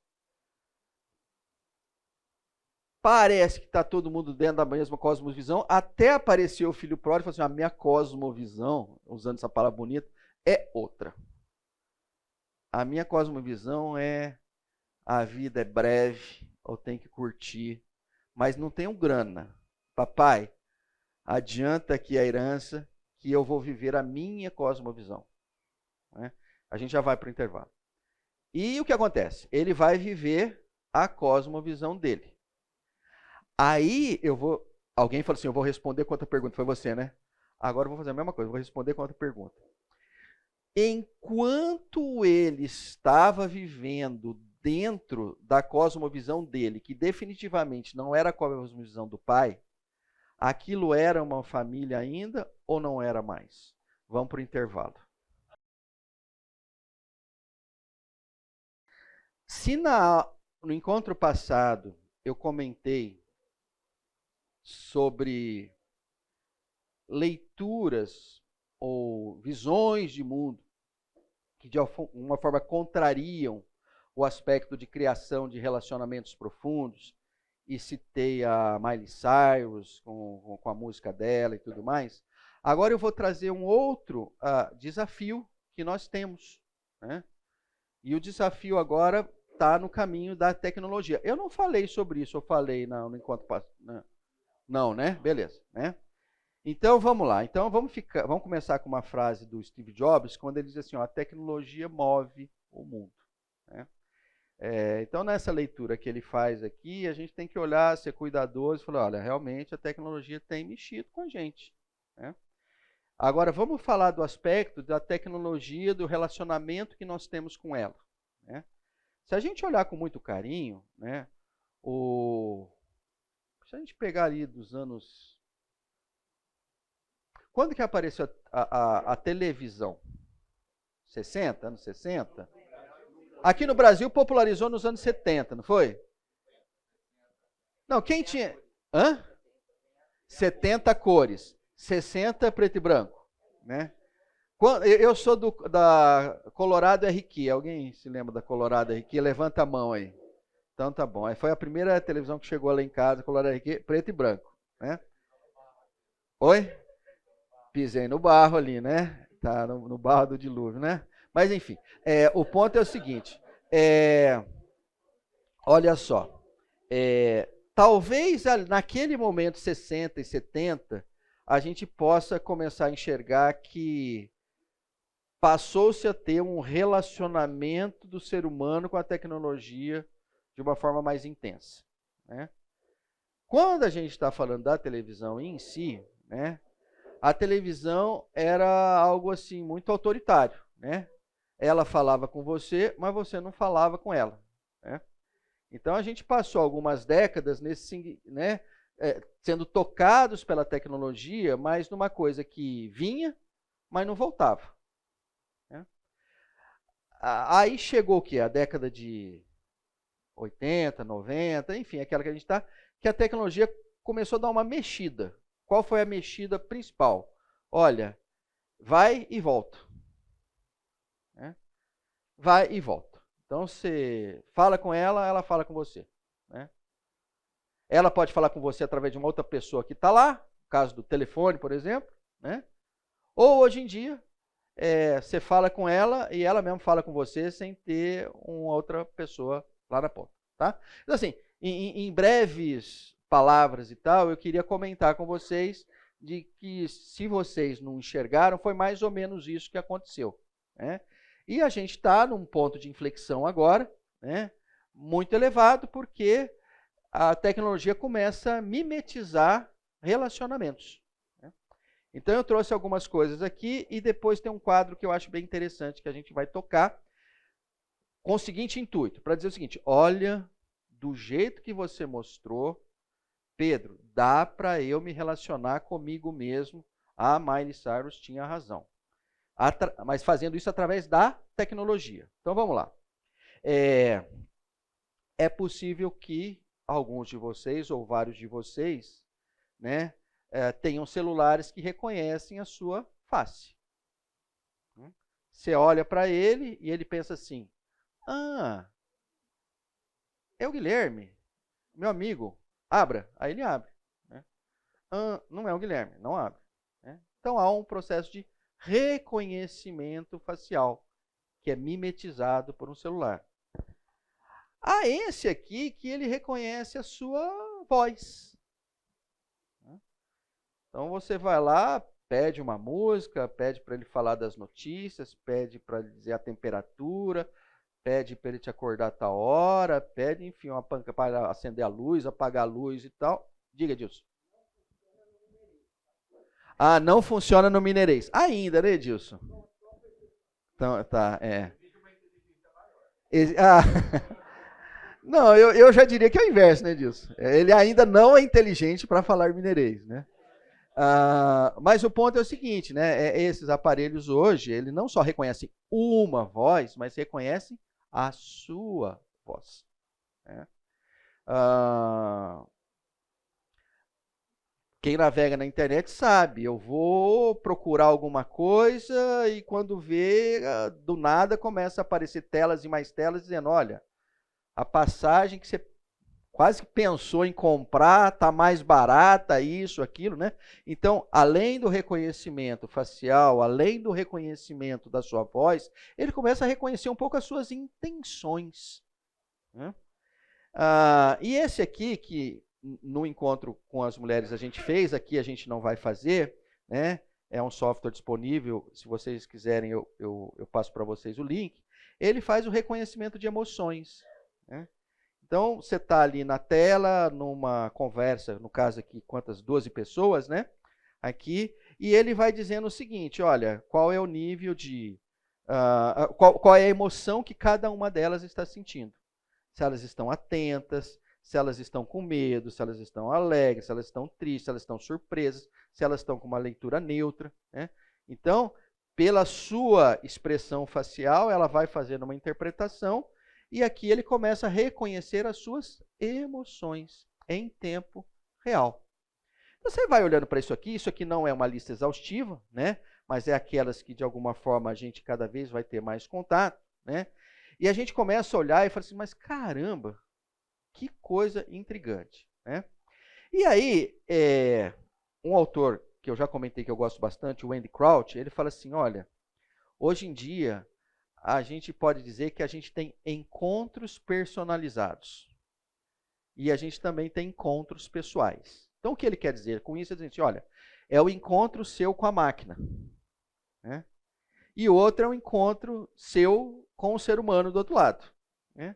parece que está todo mundo dentro da mesma cosmovisão, até apareceu o filho pródigo e falou assim, a minha cosmovisão, usando essa palavra bonita, é outra. A minha cosmovisão é a vida é breve, eu tenho que curtir, mas não tenho grana. Papai, adianta aqui a herança que eu vou viver a minha cosmovisão. Né? A gente já vai para o intervalo. E o que acontece? Ele vai viver a cosmovisão dele. Aí eu vou... Alguém falou assim, eu vou responder com outra pergunta. Foi você, né? Agora eu vou fazer a mesma coisa, eu vou responder com outra pergunta. Enquanto ele estava vivendo dentro da cosmovisão dele, que definitivamente não era a cosmovisão do pai, aquilo era uma família ainda ou não era mais? Vamos para o intervalo. Se no encontro passado eu comentei sobre leituras ou visões de mundo que de uma forma contrariam o aspecto de criação de relacionamentos profundos, e citei a Miley Cyrus com a música dela e tudo mais. Agora eu vou trazer um outro desafio que nós temos, né? E o desafio agora está no caminho da tecnologia. Eu não falei sobre isso, eu falei no encontro passado. Não, né? Beleza, né? Então vamos lá. Então vamos começar com uma frase do Steve Jobs, quando ele diz assim: ó, a tecnologia move o mundo, né? Então nessa leitura que ele faz aqui, a gente tem que olhar, ser cuidadoso e falar: olha, realmente a tecnologia tem mexido com a gente, né? Agora vamos falar do aspecto da tecnologia, do relacionamento que nós temos com ela, né? Se a gente olhar com muito carinho, né, se a gente pegar ali dos anos... Quando que apareceu a televisão? 60, anos 60? Aqui no Brasil popularizou nos anos 70, não foi? Não, quem tinha... 70 cores, 60 preto e branco, né? Eu sou da Colorado RQ. Alguém se lembra da Colorado RQ? Levanta a mão aí. Então tá bom. Aí foi a primeira televisão que chegou lá em casa, Colorado RQ, preto e branco, né? Oi? Pisei no barro ali, né? Tá no barro do dilúvio, né? Mas enfim, o ponto é o seguinte. Olha só. Talvez naquele momento 60 e 70, a gente possa começar a enxergar que passou-se a ter um relacionamento do ser humano com a tecnologia de uma forma mais intensa, né? Quando a gente está falando da televisão em si, né, a televisão era algo assim muito autoritário, né? Ela falava com você, mas você não falava com ela, né? Então a gente passou algumas décadas nesse, né, sendo tocados pela tecnologia, mas numa coisa que vinha, mas não voltava. Aí chegou o quê? A década de 80, 90, enfim, aquela que a gente está, que a tecnologia começou a dar uma mexida. Qual foi a mexida principal? Olha, vai e volta, né? Vai e volta. Então você fala com ela, ela fala com você, né? Ela pode falar com você através de uma outra pessoa que está lá, no caso do telefone, por exemplo, né? Ou hoje em dia, você fala com ela e ela mesmo fala com você sem ter uma outra pessoa lá na ponta, tá? Então, assim, em breves palavras e tal, eu queria comentar com vocês de que, se vocês não enxergaram, foi mais ou menos isso que aconteceu, né? E a gente está num ponto de inflexão agora, né, muito elevado, porque a tecnologia começa a mimetizar relacionamentos. Então eu trouxe algumas coisas aqui e depois tem um quadro que eu acho bem interessante que a gente vai tocar com o seguinte intuito, para dizer o seguinte: olha, do jeito que você mostrou, Pedro, dá para eu me relacionar comigo mesmo. A Miley Cyrus tinha razão. Mas fazendo isso através da tecnologia. Então vamos lá. É possível que alguns de vocês ou vários de vocês, né, tenham celulares que reconhecem a sua face. Você olha para ele e ele pensa assim: ah, é o Guilherme, meu amigo, abra. Aí ele abre, né? Ah, não é o Guilherme, não abre, né? Então há um processo de reconhecimento facial que é mimetizado por um celular. Há esse aqui que ele reconhece a sua voz. Então você vai lá, pede uma música, pede para ele falar das notícias, pede para ele dizer a temperatura, pede para ele te acordar a tal hora, pede, enfim, uma panca para acender a luz, apagar a luz e tal. Diga, Edilson. Ah, não funciona no Mineirês. Ainda, né, Edilson? Então, tá, Não, eu já diria que é o inverso, né, Edilson? Ele ainda não é inteligente para falar mineirês, né? Mas o ponto é o seguinte, né? Esses aparelhos hoje, ele não só reconhecem uma voz, mas reconhecem a sua voz, né? Quem navega na internet sabe, eu vou procurar alguma coisa e quando vê, do nada começa a aparecer telas e mais telas dizendo, olha, a passagem que você quase que pensou em comprar está mais barata, isso, aquilo, né? Então, além do reconhecimento facial, além do reconhecimento da sua voz, ele começa a reconhecer um pouco as suas intenções, né? E esse aqui, que no encontro com as mulheres a gente fez, aqui a gente não vai fazer, né? É um software disponível, se vocês quiserem eu passo para vocês o link. Ele faz o reconhecimento de emoções, né? Então, você está ali na tela, numa conversa, no caso aqui, quantas? 12 pessoas, né? Aqui, e ele vai dizendo o seguinte, olha, qual é o nível de... qual é a emoção que cada uma delas está sentindo. Se elas estão atentas, se elas estão com medo, se elas estão alegres, se elas estão tristes, se elas estão surpresas, se elas estão com uma leitura neutra, né? Então, pela sua expressão facial, ela vai fazendo uma interpretação e aqui ele começa a reconhecer as suas emoções em tempo real. Então, você vai olhando para isso aqui não é uma lista exaustiva, né? Mas é aquelas que de alguma forma a gente cada vez vai ter mais contato, né? E a gente começa a olhar e fala assim, mas caramba, que coisa intrigante, né? E aí, um autor que eu já comentei que eu gosto bastante, o Andy Crouch, ele fala assim, olha, hoje em dia a gente pode dizer que a gente tem encontros personalizados e a gente também tem encontros pessoais. Então, o que ele quer dizer com isso é dizer, olha, é o encontro seu com a máquina, né? E o outro é um encontro seu com o ser humano do outro lado, né?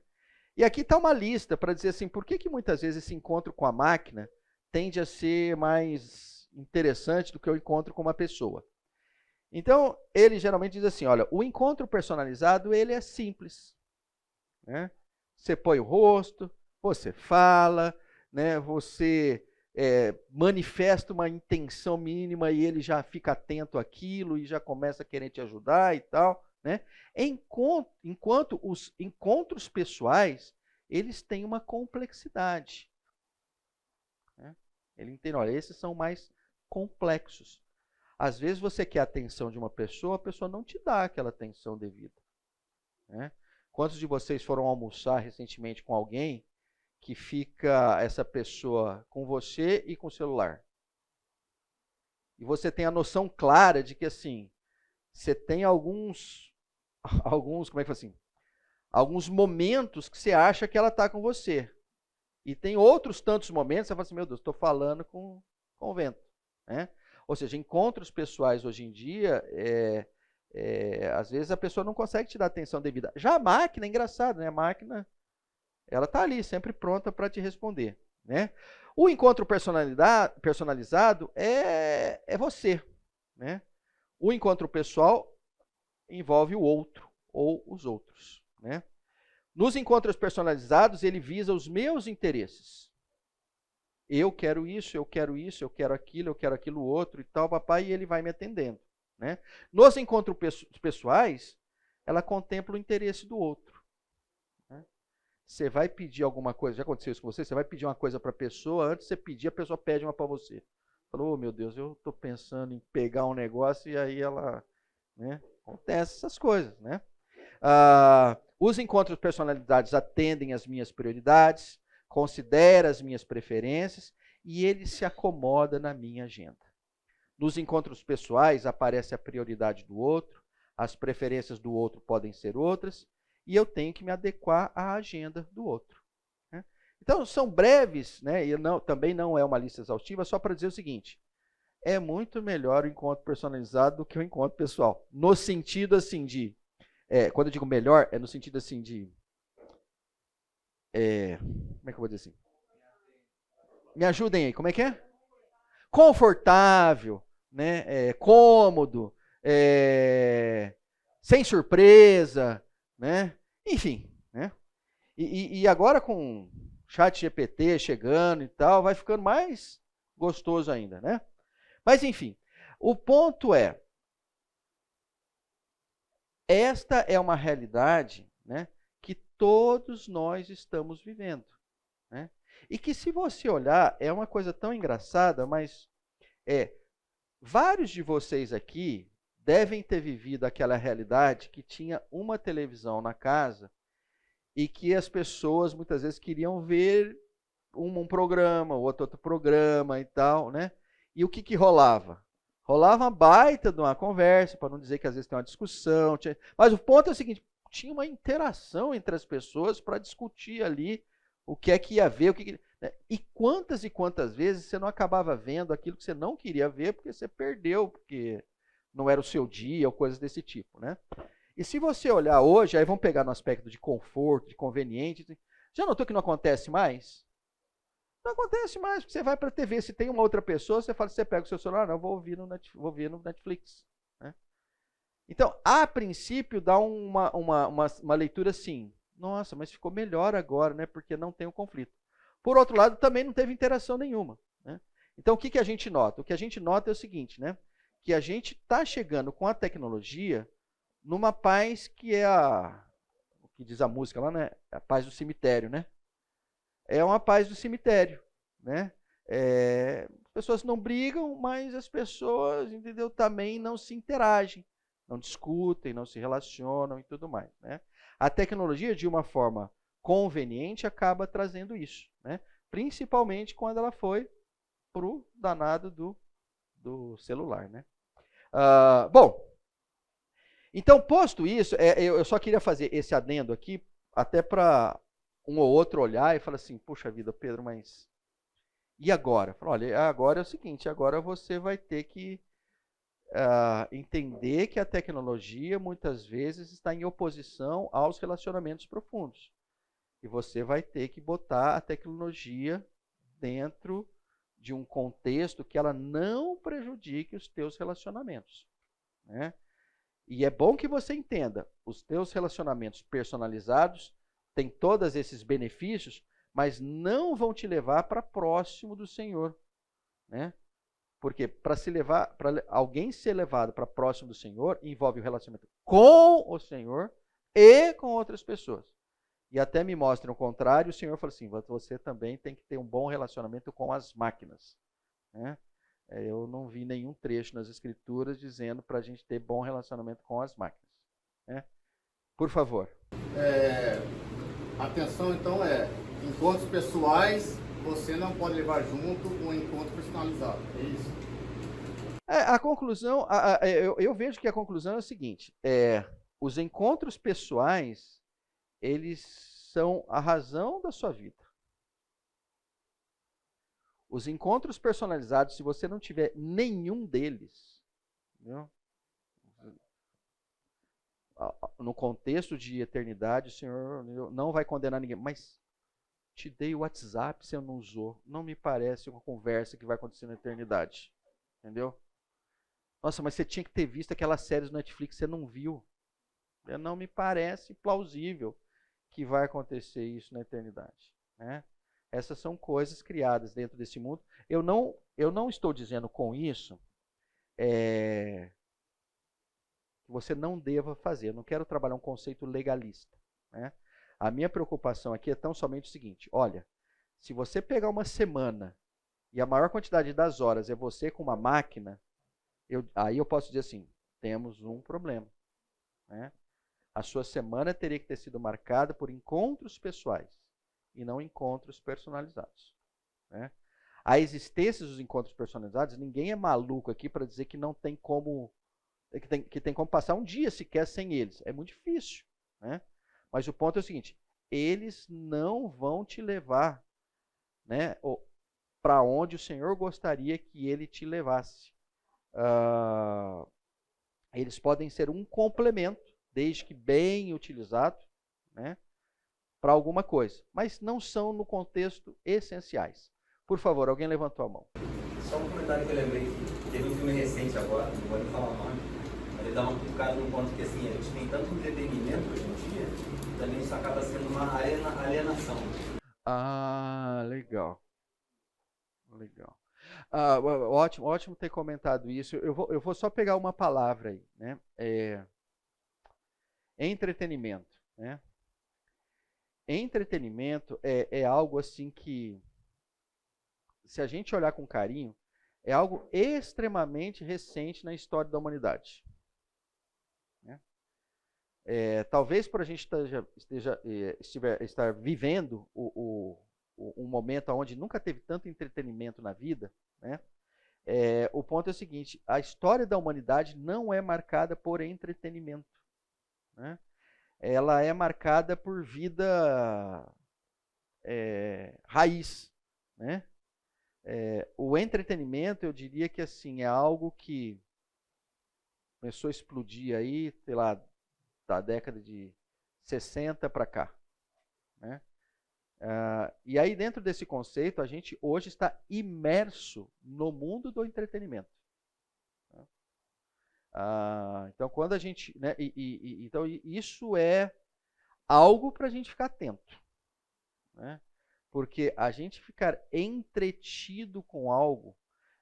E aqui está uma lista para dizer assim, por que muitas vezes esse encontro com a máquina tende a ser mais interessante do que o encontro com uma pessoa. Então, ele geralmente diz assim, olha, o encontro personalizado, ele é simples, né? Você põe o rosto, você fala, né? Você manifesta uma intenção mínima e ele já fica atento àquilo e já começa a querer te ajudar e tal, né? Enquanto os encontros pessoais, eles têm uma complexidade, né? Ele entende, olha, esses são mais complexos. Às vezes você quer a atenção de uma pessoa, a pessoa não te dá aquela atenção devida, né? Quantos de vocês foram almoçar recentemente com alguém que fica essa pessoa com você e com o celular? E você tem a noção clara de que assim, você tem alguns, como é que fala assim? Alguns momentos que você acha que ela está com você. E tem outros tantos momentos que você fala assim, meu Deus, estou falando com o vento, né? Ou seja, encontros pessoais hoje em dia, às vezes a pessoa não consegue te dar atenção devida. Já a máquina, é engraçado, né? A máquina, ela está ali, sempre pronta para te responder, né? O encontro personalizado é você, né? O encontro pessoal envolve o outro ou os outros, né? Nos encontros personalizados, ele visa os meus interesses. Eu quero isso, eu quero isso, eu quero aquilo outro e tal, papai, e ele vai me atendendo, né? Nos encontros pessoais, ela contempla o interesse do outro, né? Você vai pedir alguma coisa, já aconteceu isso com você? Você vai pedir uma coisa para a pessoa, antes de você pedir, a pessoa pede uma para você. Falou, oh, meu Deus, eu estou pensando em pegar um negócio e aí ela, né? Acontece essas coisas, né? Os encontros personalizados atendem às minhas prioridades, considera as minhas preferências e ele se acomoda na minha agenda. Nos encontros pessoais aparece a prioridade do outro, as preferências do outro podem ser outras e eu tenho que me adequar à agenda do outro, né? Então, são breves, né? E também não é uma lista exaustiva, só para dizer o seguinte, é muito melhor o encontro personalizado do que o encontro pessoal. No sentido assim de, quando eu digo melhor, é no sentido assim de, como é que eu vou dizer assim? Me ajudem aí, como é que é? Confortável, né? Cômodo, sem surpresa, né? Enfim, né? E agora com o ChatGPT chegando e tal, vai ficando mais gostoso ainda, né? Mas enfim, o ponto é, esta é uma realidade, né, que todos nós estamos vivendo, né? E que se você olhar, é uma coisa tão engraçada, mas Vários de vocês aqui devem ter vivido aquela realidade que tinha uma televisão na casa e que as pessoas muitas vezes queriam ver um programa, outro programa e tal, né? E o que rolava? Rolava uma baita de uma conversa, para não dizer que às vezes tem uma discussão. Mas o ponto é o seguinte, tinha uma interação entre as pessoas para discutir ali o que é que ia ver, né? E quantas vezes você não acabava vendo aquilo que você não queria ver porque você perdeu, porque não era o seu dia ou coisas desse tipo, né? E se você olhar hoje, aí vamos pegar no aspecto de conforto, de conveniente, já notou que não acontece mais? Não acontece mais, porque você vai para a TV, se tem uma outra pessoa, você pega o seu celular, não, vou ver no Netflix. Né? Então, a princípio, dá uma leitura assim, nossa, mas ficou melhor agora, né? Porque não tem o conflito. Por outro lado, também não teve interação nenhuma. Né? Então, o que a gente nota? O que a gente nota é o seguinte, né? Que a gente está chegando com a tecnologia numa paz que é o que diz a música lá, né? A paz do cemitério, né? É uma paz do cemitério, né? As pessoas não brigam, mas as pessoas, entendeu, também não se interagem, não discutem, não se relacionam e tudo mais, né? A tecnologia, de uma forma conveniente, acaba trazendo isso, né? Principalmente quando ela foi pro danado do celular, né? Bom, então, posto isso, eu só queria fazer esse adendo aqui, até para um ou outro olhar e falar assim, puxa vida, Pedro, mas e agora? Falo, olha, agora é o seguinte, agora você vai ter que entender que a tecnologia muitas vezes está em oposição aos relacionamentos profundos. E você vai ter que botar a tecnologia dentro de um contexto que ela não prejudique os teus relacionamentos, né? E é bom que você entenda, os teus relacionamentos personalizados têm todos esses benefícios, mas não vão te levar para próximo do Senhor, né? Porque para alguém ser levado para próximo do Senhor envolve o relacionamento com o Senhor e com outras pessoas. E até me mostra o contrário, o Senhor fala assim, você também tem que ter um bom relacionamento com as máquinas, né? Eu não vi nenhum trecho nas Escrituras dizendo para a gente ter bom relacionamento com as máquinas, né? Por favor. Atenção, então, encontros pessoais, você não pode levar junto um encontro personalizado, é isso? A conclusão, eu vejo que a conclusão é o seguinte, os encontros pessoais, eles são a razão da sua vida. Os encontros personalizados, se você não tiver nenhum deles, entendeu? No contexto de eternidade, o Senhor não vai condenar ninguém. Mas te dei o WhatsApp, você não usou. Não me parece uma conversa que vai acontecer na eternidade. Entendeu? Nossa, mas você tinha que ter visto aquelas séries do Netflix, você não viu. Não me parece plausível que vai acontecer isso na eternidade, né? Essas são coisas criadas dentro desse mundo. Eu não estou dizendo com isso que você não deva fazer. Eu não quero trabalhar um conceito legalista, né? A minha preocupação aqui é tão somente o seguinte, olha, se você pegar uma semana e a maior quantidade das horas é você com uma máquina, aí eu posso dizer assim, temos um problema, né? A sua semana teria que ter sido marcada por encontros pessoais e não encontros personalizados, né? A existência dos encontros personalizados, ninguém é maluco aqui para dizer que não tem como, que tem como passar um dia sequer sem eles. É muito difícil, né? Mas o ponto é o seguinte, eles não vão te levar, né, para onde o Senhor gostaria que ele te levasse. Eles podem ser um complemento, desde que bem utilizado, né, para alguma coisa, mas não são no contexto essenciais. Por favor, alguém levantou a mão. Só um comentário que eu lembrei, teve um filme recente agora, não vou nem falar o nome, mas ele dá um bocado num ponto que assim, a gente tem tanto entretenimento hoje em dia, também isso acaba sendo uma alienação. Legal. Legal. Ótimo ter comentado isso. Eu vou só pegar uma palavra aí, né? Entretenimento, né? Entretenimento é algo assim que, se a gente olhar com carinho, é algo extremamente recente na história da humanidade. Né? Talvez por a gente estar vivendo um momento onde nunca teve tanto entretenimento na vida, né? O ponto é o seguinte: a história da humanidade não é marcada por entretenimento, né? Ela é marcada por vida raiz, né? O entretenimento, eu diria que assim, é algo que começou a explodir aí, sei lá, da década de 60 para cá, né? E aí, dentro desse conceito, a gente hoje está imerso no mundo do entretenimento. Né? Então, quando a gente... Né, então, isso é algo para a gente ficar atento. Né? Porque a gente ficar entretido com algo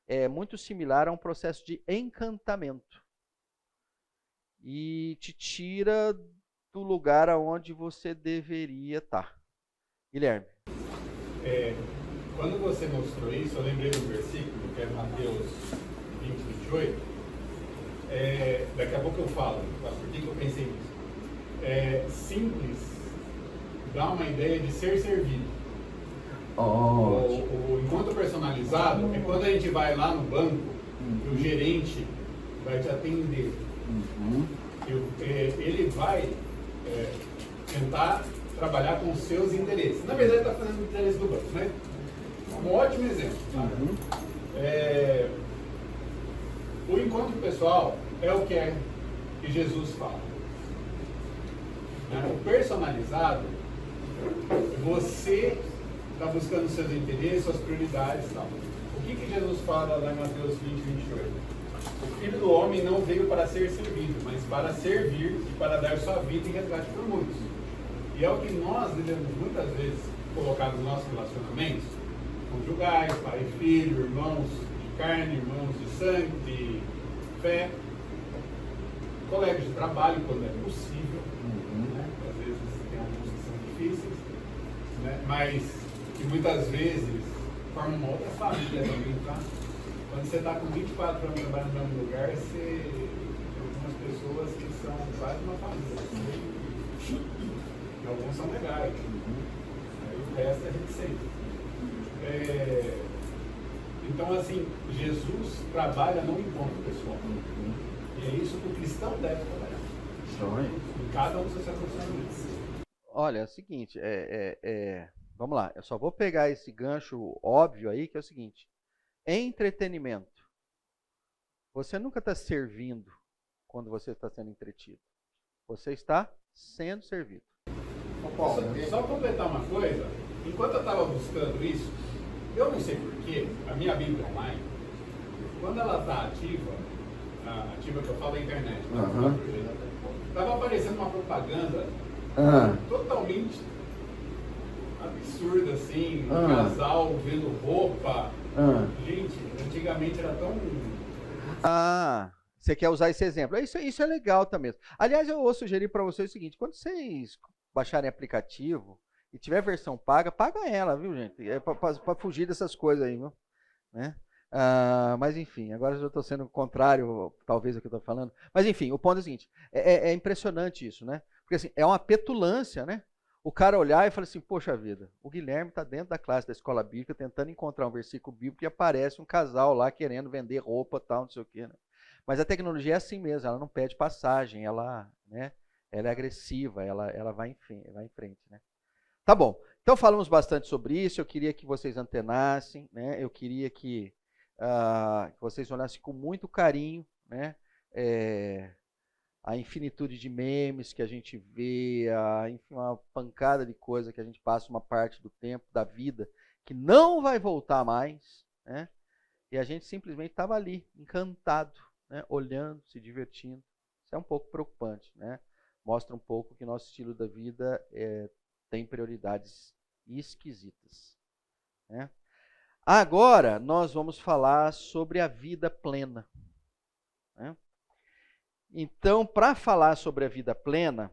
é muito similar a um processo de encantamento. E te tira do lugar aonde você deveria estar. Guilherme. Quando você mostrou isso, eu lembrei do versículo, que é Mateus 20, 28. Daqui a pouco eu falo, por que eu pensei nisso? Simples dá uma ideia de ser servido. O encontro personalizado é quando a gente vai lá no banco e o gerente vai te atender. Ele vai tentar trabalhar com os seus interesses. Na verdade, está fazendo o interesse do banco, né? Um ótimo exemplo. O encontro pessoal é o que Jesus fala. O personalizado, você está buscando os seus interesses, suas prioridades e tal. O que Jesus fala lá em Mateus 20, 28? O Filho do Homem não veio para ser servido, mas para servir e para dar sua vida em resgate por muitos. E é o que nós devemos muitas vezes colocar nos nossos relacionamentos, conjugais, pai e filho, irmãos de carne, irmãos de sangue, de fé, colegas de trabalho, quando é possível, né? Às vezes tem alguns que são difíceis, né? Mas que muitas vezes formam uma outra família também, tá? Quando você está com 24 anos trabalhando no mesmo lugar, você tem algumas pessoas que são quase uma família. E alguns são legais. Aí o resto a gente sente. Então, assim, Jesus trabalha no encontro pessoal. E é isso que o cristão deve trabalhar. Em cada um dos seus relacionamentos. Olha, é o seguinte, vamos lá, eu só vou pegar esse gancho óbvio aí, que é o seguinte: entretenimento. Você nunca está servindo quando você está sendo entretido. Você está sendo servido. Só completar uma coisa, enquanto eu estava buscando isso, eu não sei porquê, a minha Bíblia online, quando ela está ativa, a ativa que eu falo é a internet, estava aparecendo uma propaganda totalmente absurda, assim, um casal vendo roupa. Gente, antigamente era tão... Você quer usar esse exemplo? Isso é legal também. Aliás, eu vou sugerir para vocês o seguinte: quando vocês baixarem aplicativo e tiver versão paga, paga ela, viu, gente? É para fugir dessas coisas aí, viu? Né? Mas enfim, agora eu já estou sendo contrário, talvez, ao que eu estou falando. Mas enfim, o ponto é o seguinte: é impressionante isso, né? Porque assim, é uma petulância, né? O cara olhar e falar assim: poxa vida, o Guilherme está dentro da classe da escola bíblica tentando encontrar um versículo bíblico e aparece um casal lá querendo vender roupa, tal, não sei o quê, né? Mas a tecnologia é assim mesmo, ela não pede passagem, ela é agressiva, ela vai em frente, né? Tá bom, então falamos bastante sobre isso, eu queria que vocês antenassem, né? Eu queria que vocês olhassem com muito carinho, né? A infinitude de memes que a gente vê, enfim, uma pancada de coisa que a gente passa uma parte do tempo, da vida, que não vai voltar mais, né? E a gente simplesmente estava ali, encantado, né? Olhando, se divertindo. Isso é um pouco preocupante, né? Mostra um pouco que nosso estilo da vida tem prioridades esquisitas, né? Agora nós vamos falar sobre a vida plena, né? Então, para falar sobre a vida plena,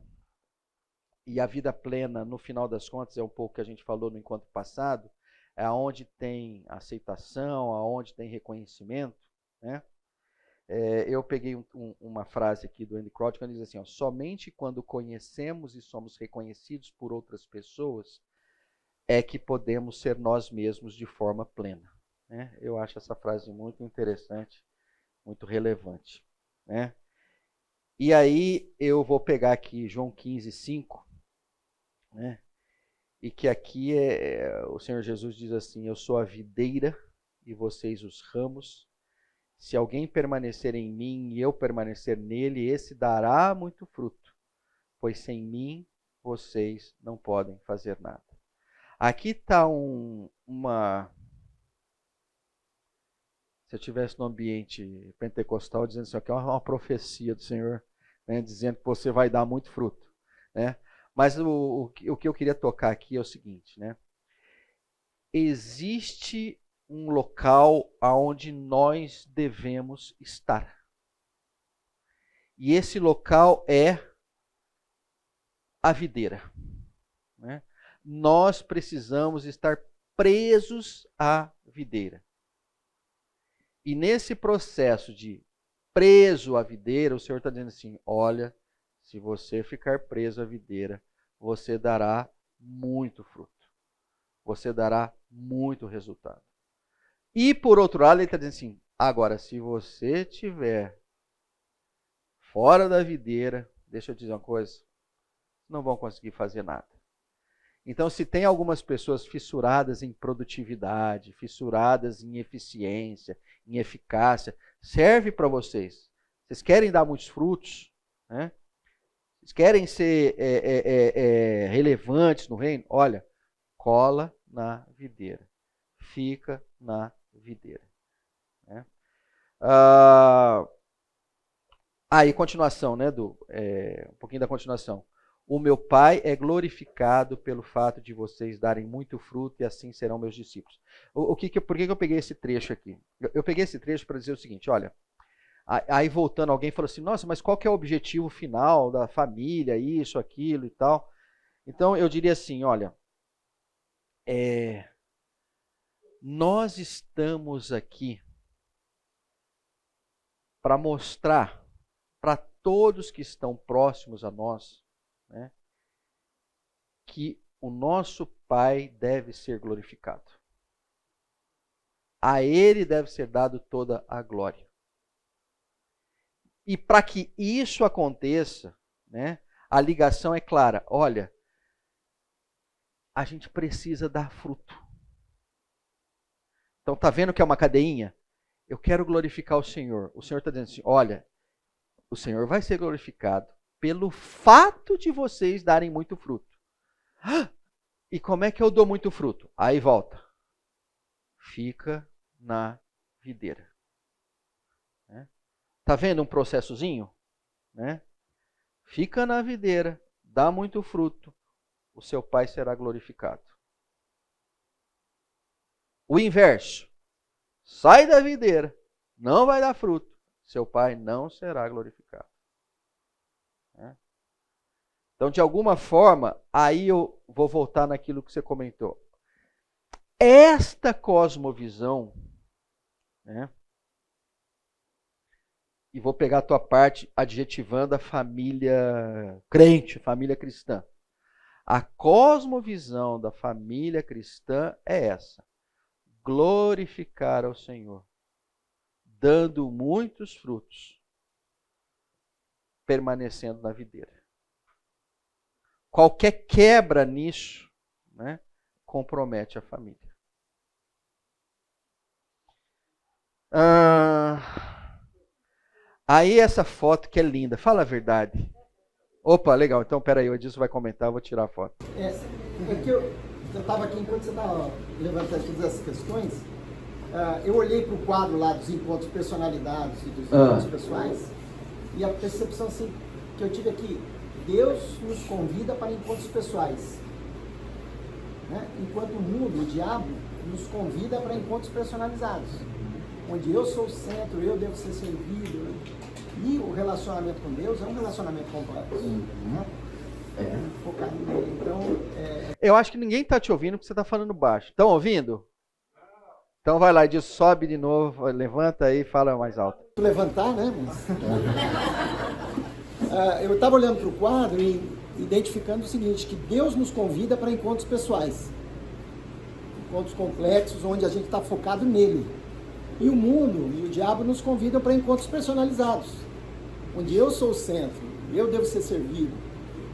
e a vida plena, no final das contas, é um pouco que a gente falou no encontro passado, é aonde tem aceitação, aonde tem reconhecimento, né? Eu peguei uma frase aqui do Andy Crouch, que ele diz assim, ó, somente quando conhecemos e somos reconhecidos por outras pessoas é que podemos ser nós mesmos de forma plena. Né? Eu acho essa frase muito interessante, muito relevante. Né? E aí eu vou pegar aqui João 15:5, né? E que aqui o Senhor Jesus diz assim, eu sou a videira e vocês os ramos. Se alguém permanecer em mim e eu permanecer nele, esse dará muito fruto, pois sem mim vocês não podem fazer nada. Aqui está se eu estivesse no ambiente pentecostal, dizendo assim, aqui é uma profecia do Senhor, né, dizendo que você vai dar muito fruto. Né? Mas o que eu queria tocar aqui é o seguinte, né? Existe um local aonde nós devemos estar. E esse local é a videira. Né? Nós precisamos estar presos à videira. E nesse processo de preso à videira, o Senhor está dizendo assim, olha, se você ficar preso à videira, você dará muito fruto. Você dará muito resultado. E por outro lado, ele está dizendo assim, agora, se você estiver fora da videira, deixa eu te dizer uma coisa, não vão conseguir fazer nada. Então, se tem algumas pessoas fissuradas em produtividade, fissuradas em eficiência, em eficácia, serve para vocês. Vocês querem dar muitos frutos, né? Vocês querem ser relevantes no reino? Olha, cola na videira. Fica na videira. Né? Aí, continuação, né? Um pouquinho da continuação. O meu Pai é glorificado pelo fato de vocês darem muito fruto e assim serão meus discípulos. Por que eu peguei esse trecho aqui? Eu peguei esse trecho para dizer o seguinte, olha, aí voltando, alguém falou assim, nossa, mas qual que é o objetivo final da família, isso, aquilo e tal? Então, eu diria assim, olha, nós estamos aqui para mostrar para todos que estão próximos a nós, né, que o nosso Pai deve ser glorificado. A Ele deve ser dado toda a glória. E para que isso aconteça, né, a ligação é clara. Olha, a gente precisa dar fruto. Então, está vendo que é uma cadeinha? Eu quero glorificar o Senhor. O Senhor está dizendo assim, olha, o Senhor vai ser glorificado pelo fato de vocês darem muito fruto. E como é que eu dou muito fruto? Aí volta. Fica na videira. Está vendo um processozinho? Né? Fica na videira, dá muito fruto, o seu Pai será glorificado. O inverso. Sai da videira, não vai dar fruto, seu Pai não será glorificado. Então, de alguma forma, aí eu vou voltar naquilo que você comentou. Esta cosmovisão, né? E vou pegar a tua parte adjetivando a família crente, família cristã. A cosmovisão da família cristã é essa. Glorificar ao Senhor, dando muitos frutos, permanecendo na videira. Qualquer quebra nisso, né, compromete a família. Aí essa foto que é linda, fala a verdade. Opa, legal, então peraí, o Edilson vai comentar, eu vou tirar a foto. É que eu estava aqui, enquanto você estava levantando todas essas questões, eu olhei para o quadro lá dos encontros personalidades e dos encontros pessoais, e a percepção assim, que eu tive aqui, Deus nos convida para encontros pessoais, né? Enquanto o mundo, o diabo, nos convida para encontros personalizados, onde eu sou o centro, eu devo ser servido, né? E o relacionamento com Deus é um relacionamento completo, né? Focado nele. Então, eu acho que ninguém está te ouvindo porque você está falando baixo. Estão ouvindo? Então vai lá, Edilson, sobe de novo, levanta aí e fala mais alto. Levantar, né? Eu estava olhando para o quadro e identificando o seguinte, que Deus nos convida para encontros pessoais. Encontros complexos, onde a gente está focado nele. E o mundo e o diabo nos convidam para encontros personalizados, onde eu sou o centro, eu devo ser servido,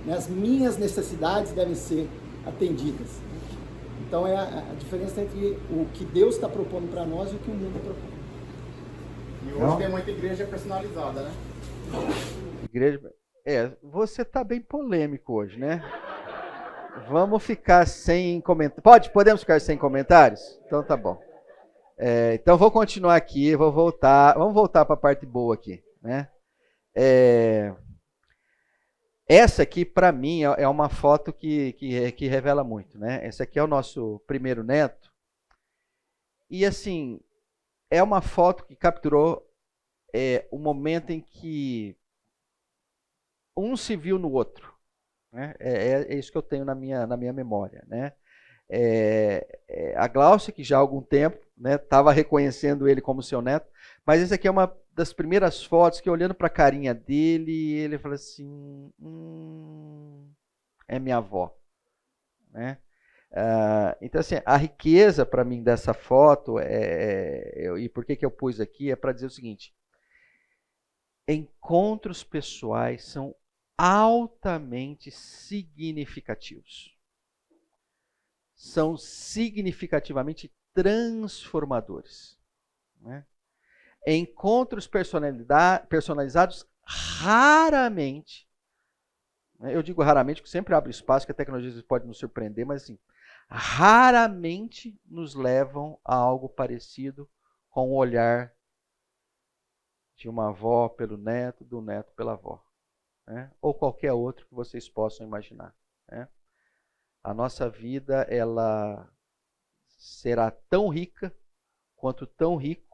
né? As minhas necessidades devem ser atendidas. Então é a diferença entre o que Deus está propondo para nós e o que o mundo propõe. E hoje tem muita igreja personalizada, né? Igreja. Você está bem polêmico hoje, né? Vamos ficar sem comentários. Podemos ficar sem comentários? Então tá bom. Então vou continuar aqui, vou voltar. Vamos voltar para a parte boa aqui, né? Essa aqui, para mim, é uma foto que revela muito, né? Esse aqui é o nosso primeiro neto. E assim, é uma foto que capturou o momento em que um se viu no outro. Né? É isso que eu tenho na minha memória, né? A Glaucia, que já há algum tempo estava reconhecendo ele como seu neto, mas essa aqui é uma das primeiras fotos que, olhando para a carinha dele, ele fala assim, é minha avó. Né? Então, assim, a riqueza para mim dessa foto, e por que eu pus aqui, é para dizer o seguinte, encontros pessoais são altamente significativos. São significativamente transformadores. Né? Encontros personalizados raramente, né? Eu digo raramente, porque sempre abre espaço, que a tecnologia pode nos surpreender, mas assim, raramente nos levam a algo parecido com o olhar de uma avó pelo neto, do neto pela avó. Né? Ou qualquer outro que vocês possam imaginar. Né? A nossa vida, ela será tão rica quanto tão rico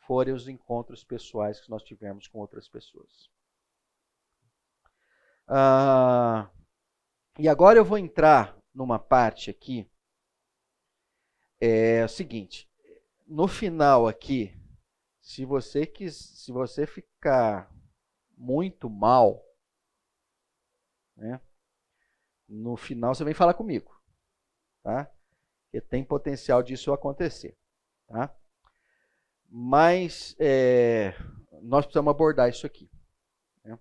forem os encontros pessoais que nós tivermos com outras pessoas. E agora eu vou entrar numa parte aqui, o seguinte, no final aqui, se você ficar muito mal, né, no final você vem falar comigo, tá? Porque tem potencial disso acontecer, tá? Mas nós precisamos abordar isso aqui. Né?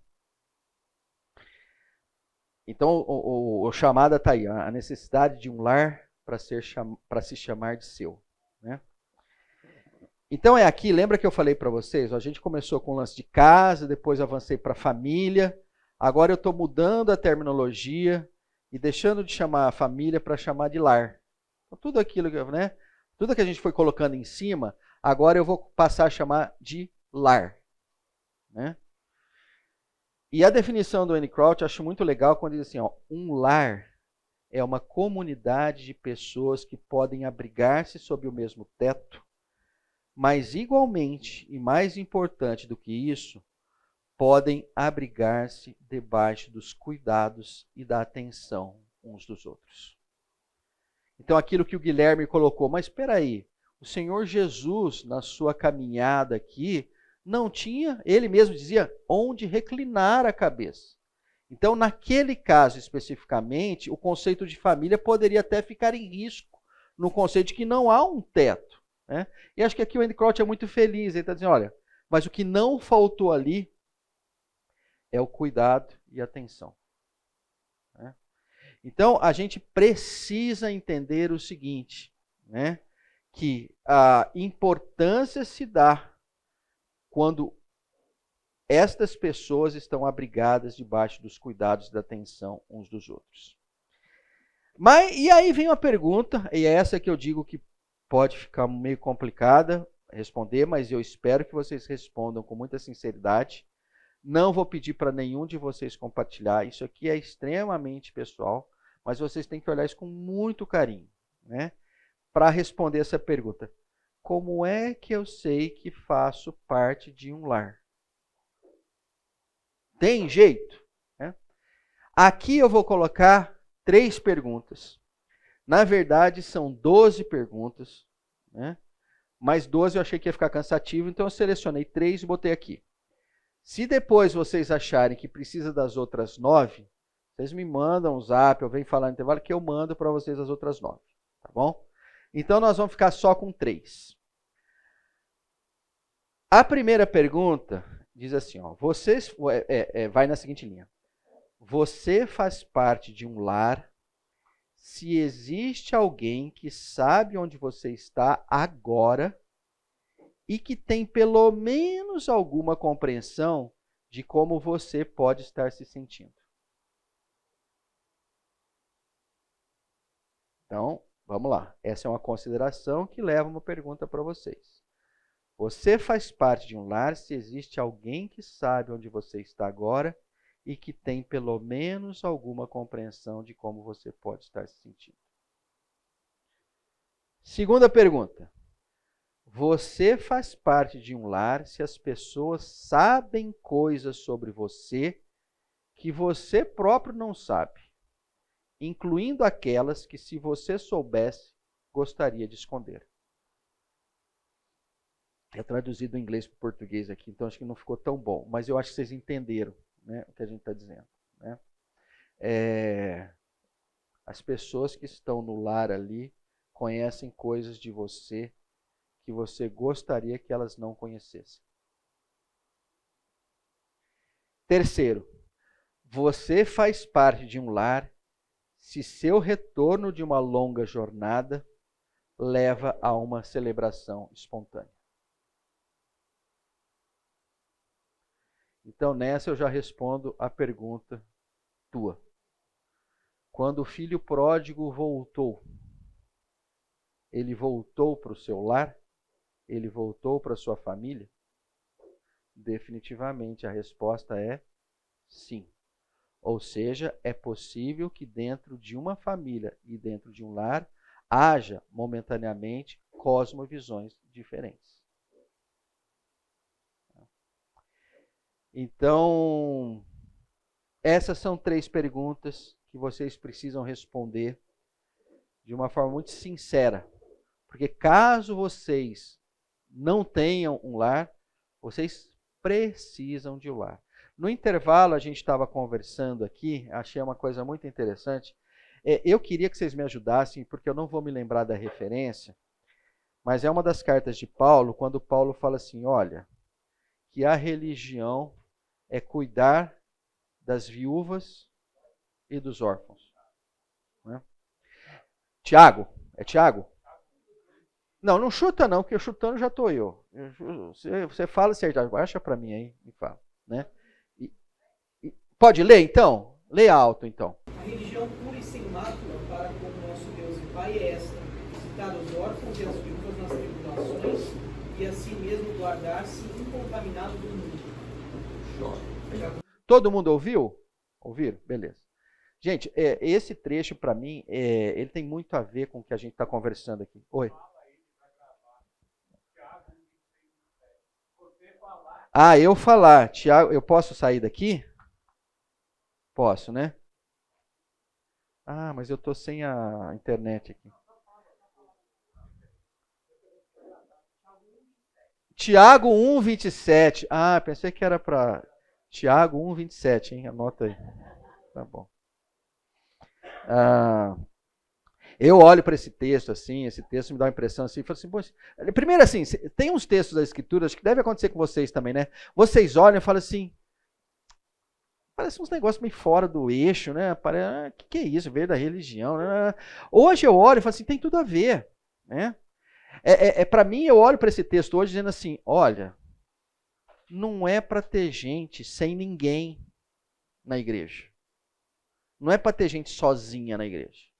Então, o chamada está aí, a necessidade de um lar para se chamar de seu. Né? Então é aqui, lembra que eu falei para vocês? A gente começou com o lance de casa, depois avancei para família, agora eu estou mudando a terminologia e deixando de chamar a família para chamar de lar. Então, tudo aquilo, né? Tudo que a gente foi colocando em cima, agora eu vou passar a chamar de lar. Né? E a definição do Andy Crouch eu acho muito legal quando diz assim, um lar é uma comunidade de pessoas que podem abrigar-se sob o mesmo teto, mas igualmente, e mais importante do que isso, podem abrigar-se debaixo dos cuidados e da atenção uns dos outros. Então aquilo que o Guilherme colocou, mas espera aí, o Senhor Jesus, na sua caminhada aqui, não tinha, ele mesmo dizia, onde reclinar a cabeça. Então, naquele caso especificamente, o conceito de família poderia até ficar em risco, no conceito de que não há um teto. Né? E acho que aqui o Andy Crouch é muito feliz, ele está dizendo, olha, mas o que não faltou ali é o cuidado e a atenção. Né? Então, a gente precisa entender o seguinte, né? Que a importância se dá quando estas pessoas estão abrigadas debaixo dos cuidados e da atenção uns dos outros. E aí vem uma pergunta, e é essa que eu digo que pode ficar meio complicada responder, mas eu espero que vocês respondam com muita sinceridade. Não vou pedir para nenhum de vocês compartilhar, isso aqui é extremamente pessoal, mas vocês têm que olhar isso com muito carinho, né? Para responder essa pergunta. Como é que eu sei que faço parte de um lar? Tem jeito? Né? Aqui eu vou colocar 3 perguntas. Na verdade, são 12 perguntas, né? mais 12 eu achei que ia ficar cansativo, então eu selecionei 3 e botei aqui. Se depois vocês acharem que precisa das outras 9, vocês me mandam um zap, eu venho falar no intervalo que eu mando para vocês as outras 9, tá bom? Então nós vamos ficar só com 3. A primeira pergunta diz assim, ó, vai na seguinte linha. Você faz parte de um lar se existe alguém que sabe onde você está agora e que tem pelo menos alguma compreensão de como você pode estar se sentindo. Então, vamos lá. Essa é uma consideração que leva uma pergunta para vocês. Você faz parte de um lar se existe alguém que sabe onde você está agora e que tem pelo menos alguma compreensão de como você pode estar se sentindo. Segunda pergunta. Você faz parte de um lar se as pessoas sabem coisas sobre você que você próprio não sabe, incluindo aquelas que, se você soubesse, gostaria de esconder. É traduzido do inglês para o português aqui, então acho que não ficou tão bom, mas eu acho que vocês entenderam, né, o que a gente está dizendo. Né? As pessoas que estão no lar ali conhecem coisas de você que você gostaria que elas não conhecessem. Terceiro, você faz parte de um lar se seu retorno de uma longa jornada leva a uma celebração espontânea. Então, nessa eu já respondo a pergunta tua. Quando o filho pródigo voltou, ele voltou para o seu lar? Ele voltou para a sua família? Definitivamente a resposta é sim. Ou seja, é possível que dentro de uma família e dentro de um lar haja momentaneamente cosmovisões diferentes. Então, essas são 3 perguntas que vocês precisam responder de uma forma muito sincera. Porque caso vocês não tenham um lar, vocês precisam de um lar. No intervalo, a gente estava conversando aqui, achei uma coisa muito interessante. Eu queria que vocês me ajudassem, porque eu não vou me lembrar da referência, mas é uma das cartas de Paulo, quando Paulo fala assim, olha, que a religião é cuidar das viúvas e dos órfãos. Né? Tiago, é Tiago? Não, não chuta não, porque chutando já estou eu. Você fala certo, acha para mim aí, me fala. Né? Pode ler então? Lê alto então. A religião pura e sem mácula para com o nosso Deus e Pai é esta: visitar os órfãos e as viúvas nas tribulações e assim mesmo guardar-se incontaminado do mundo. Todo mundo ouviu? Ouviram? Beleza. Gente, esse trecho para mim, ele tem muito a ver com o que a gente está conversando aqui. Oi. Ah, eu falar. Tiago, eu posso sair daqui? Posso, né? Ah, mas eu estou sem a internet aqui. Tiago 1:27. Ah, pensei que era para Tiago 1:27, hein? Anota aí. Tá bom. Eu olho para esse texto assim, esse texto me dá uma impressão assim, falo assim, primeiro assim, tem uns textos das Escrituras que deve acontecer com vocês também, né? Vocês olham e falam assim, parece uns negócios meio fora do eixo, né? Que é isso? Veio da religião, né? Hoje eu olho e falo assim, tem tudo a ver, né? Para mim, eu olho para esse texto hoje dizendo assim, olha, não é para ter gente sem ninguém na igreja. Não é para ter gente sozinha na igreja.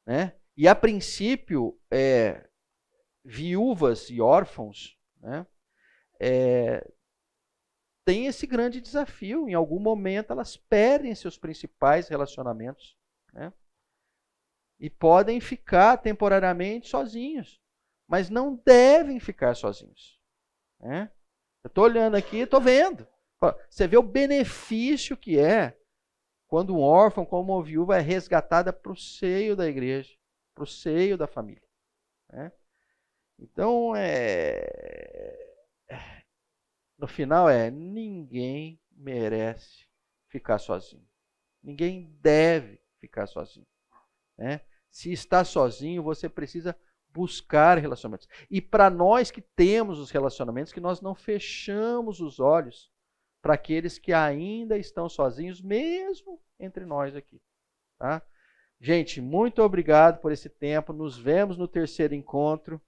Né? E a princípio, viúvas e órfãos, né, têm esse grande desafio. Em algum momento elas perdem seus principais relacionamentos, né, e podem ficar temporariamente sozinhos, mas não devem ficar sozinhos. Né? Eu estou olhando aqui, estou vendo. Você vê o benefício que é quando um órfão, como uma viúva, é resgatada para o seio da igreja, para o seio da família. Né? Então, no final ninguém merece ficar sozinho. Ninguém deve ficar sozinho, né? Se está sozinho, você precisa buscar relacionamentos. E para nós que temos os relacionamentos, que nós não fechamos os olhos para aqueles que ainda estão sozinhos, mesmo entre nós aqui. Tá? Gente, muito obrigado por esse tempo. Nos vemos no terceiro encontro.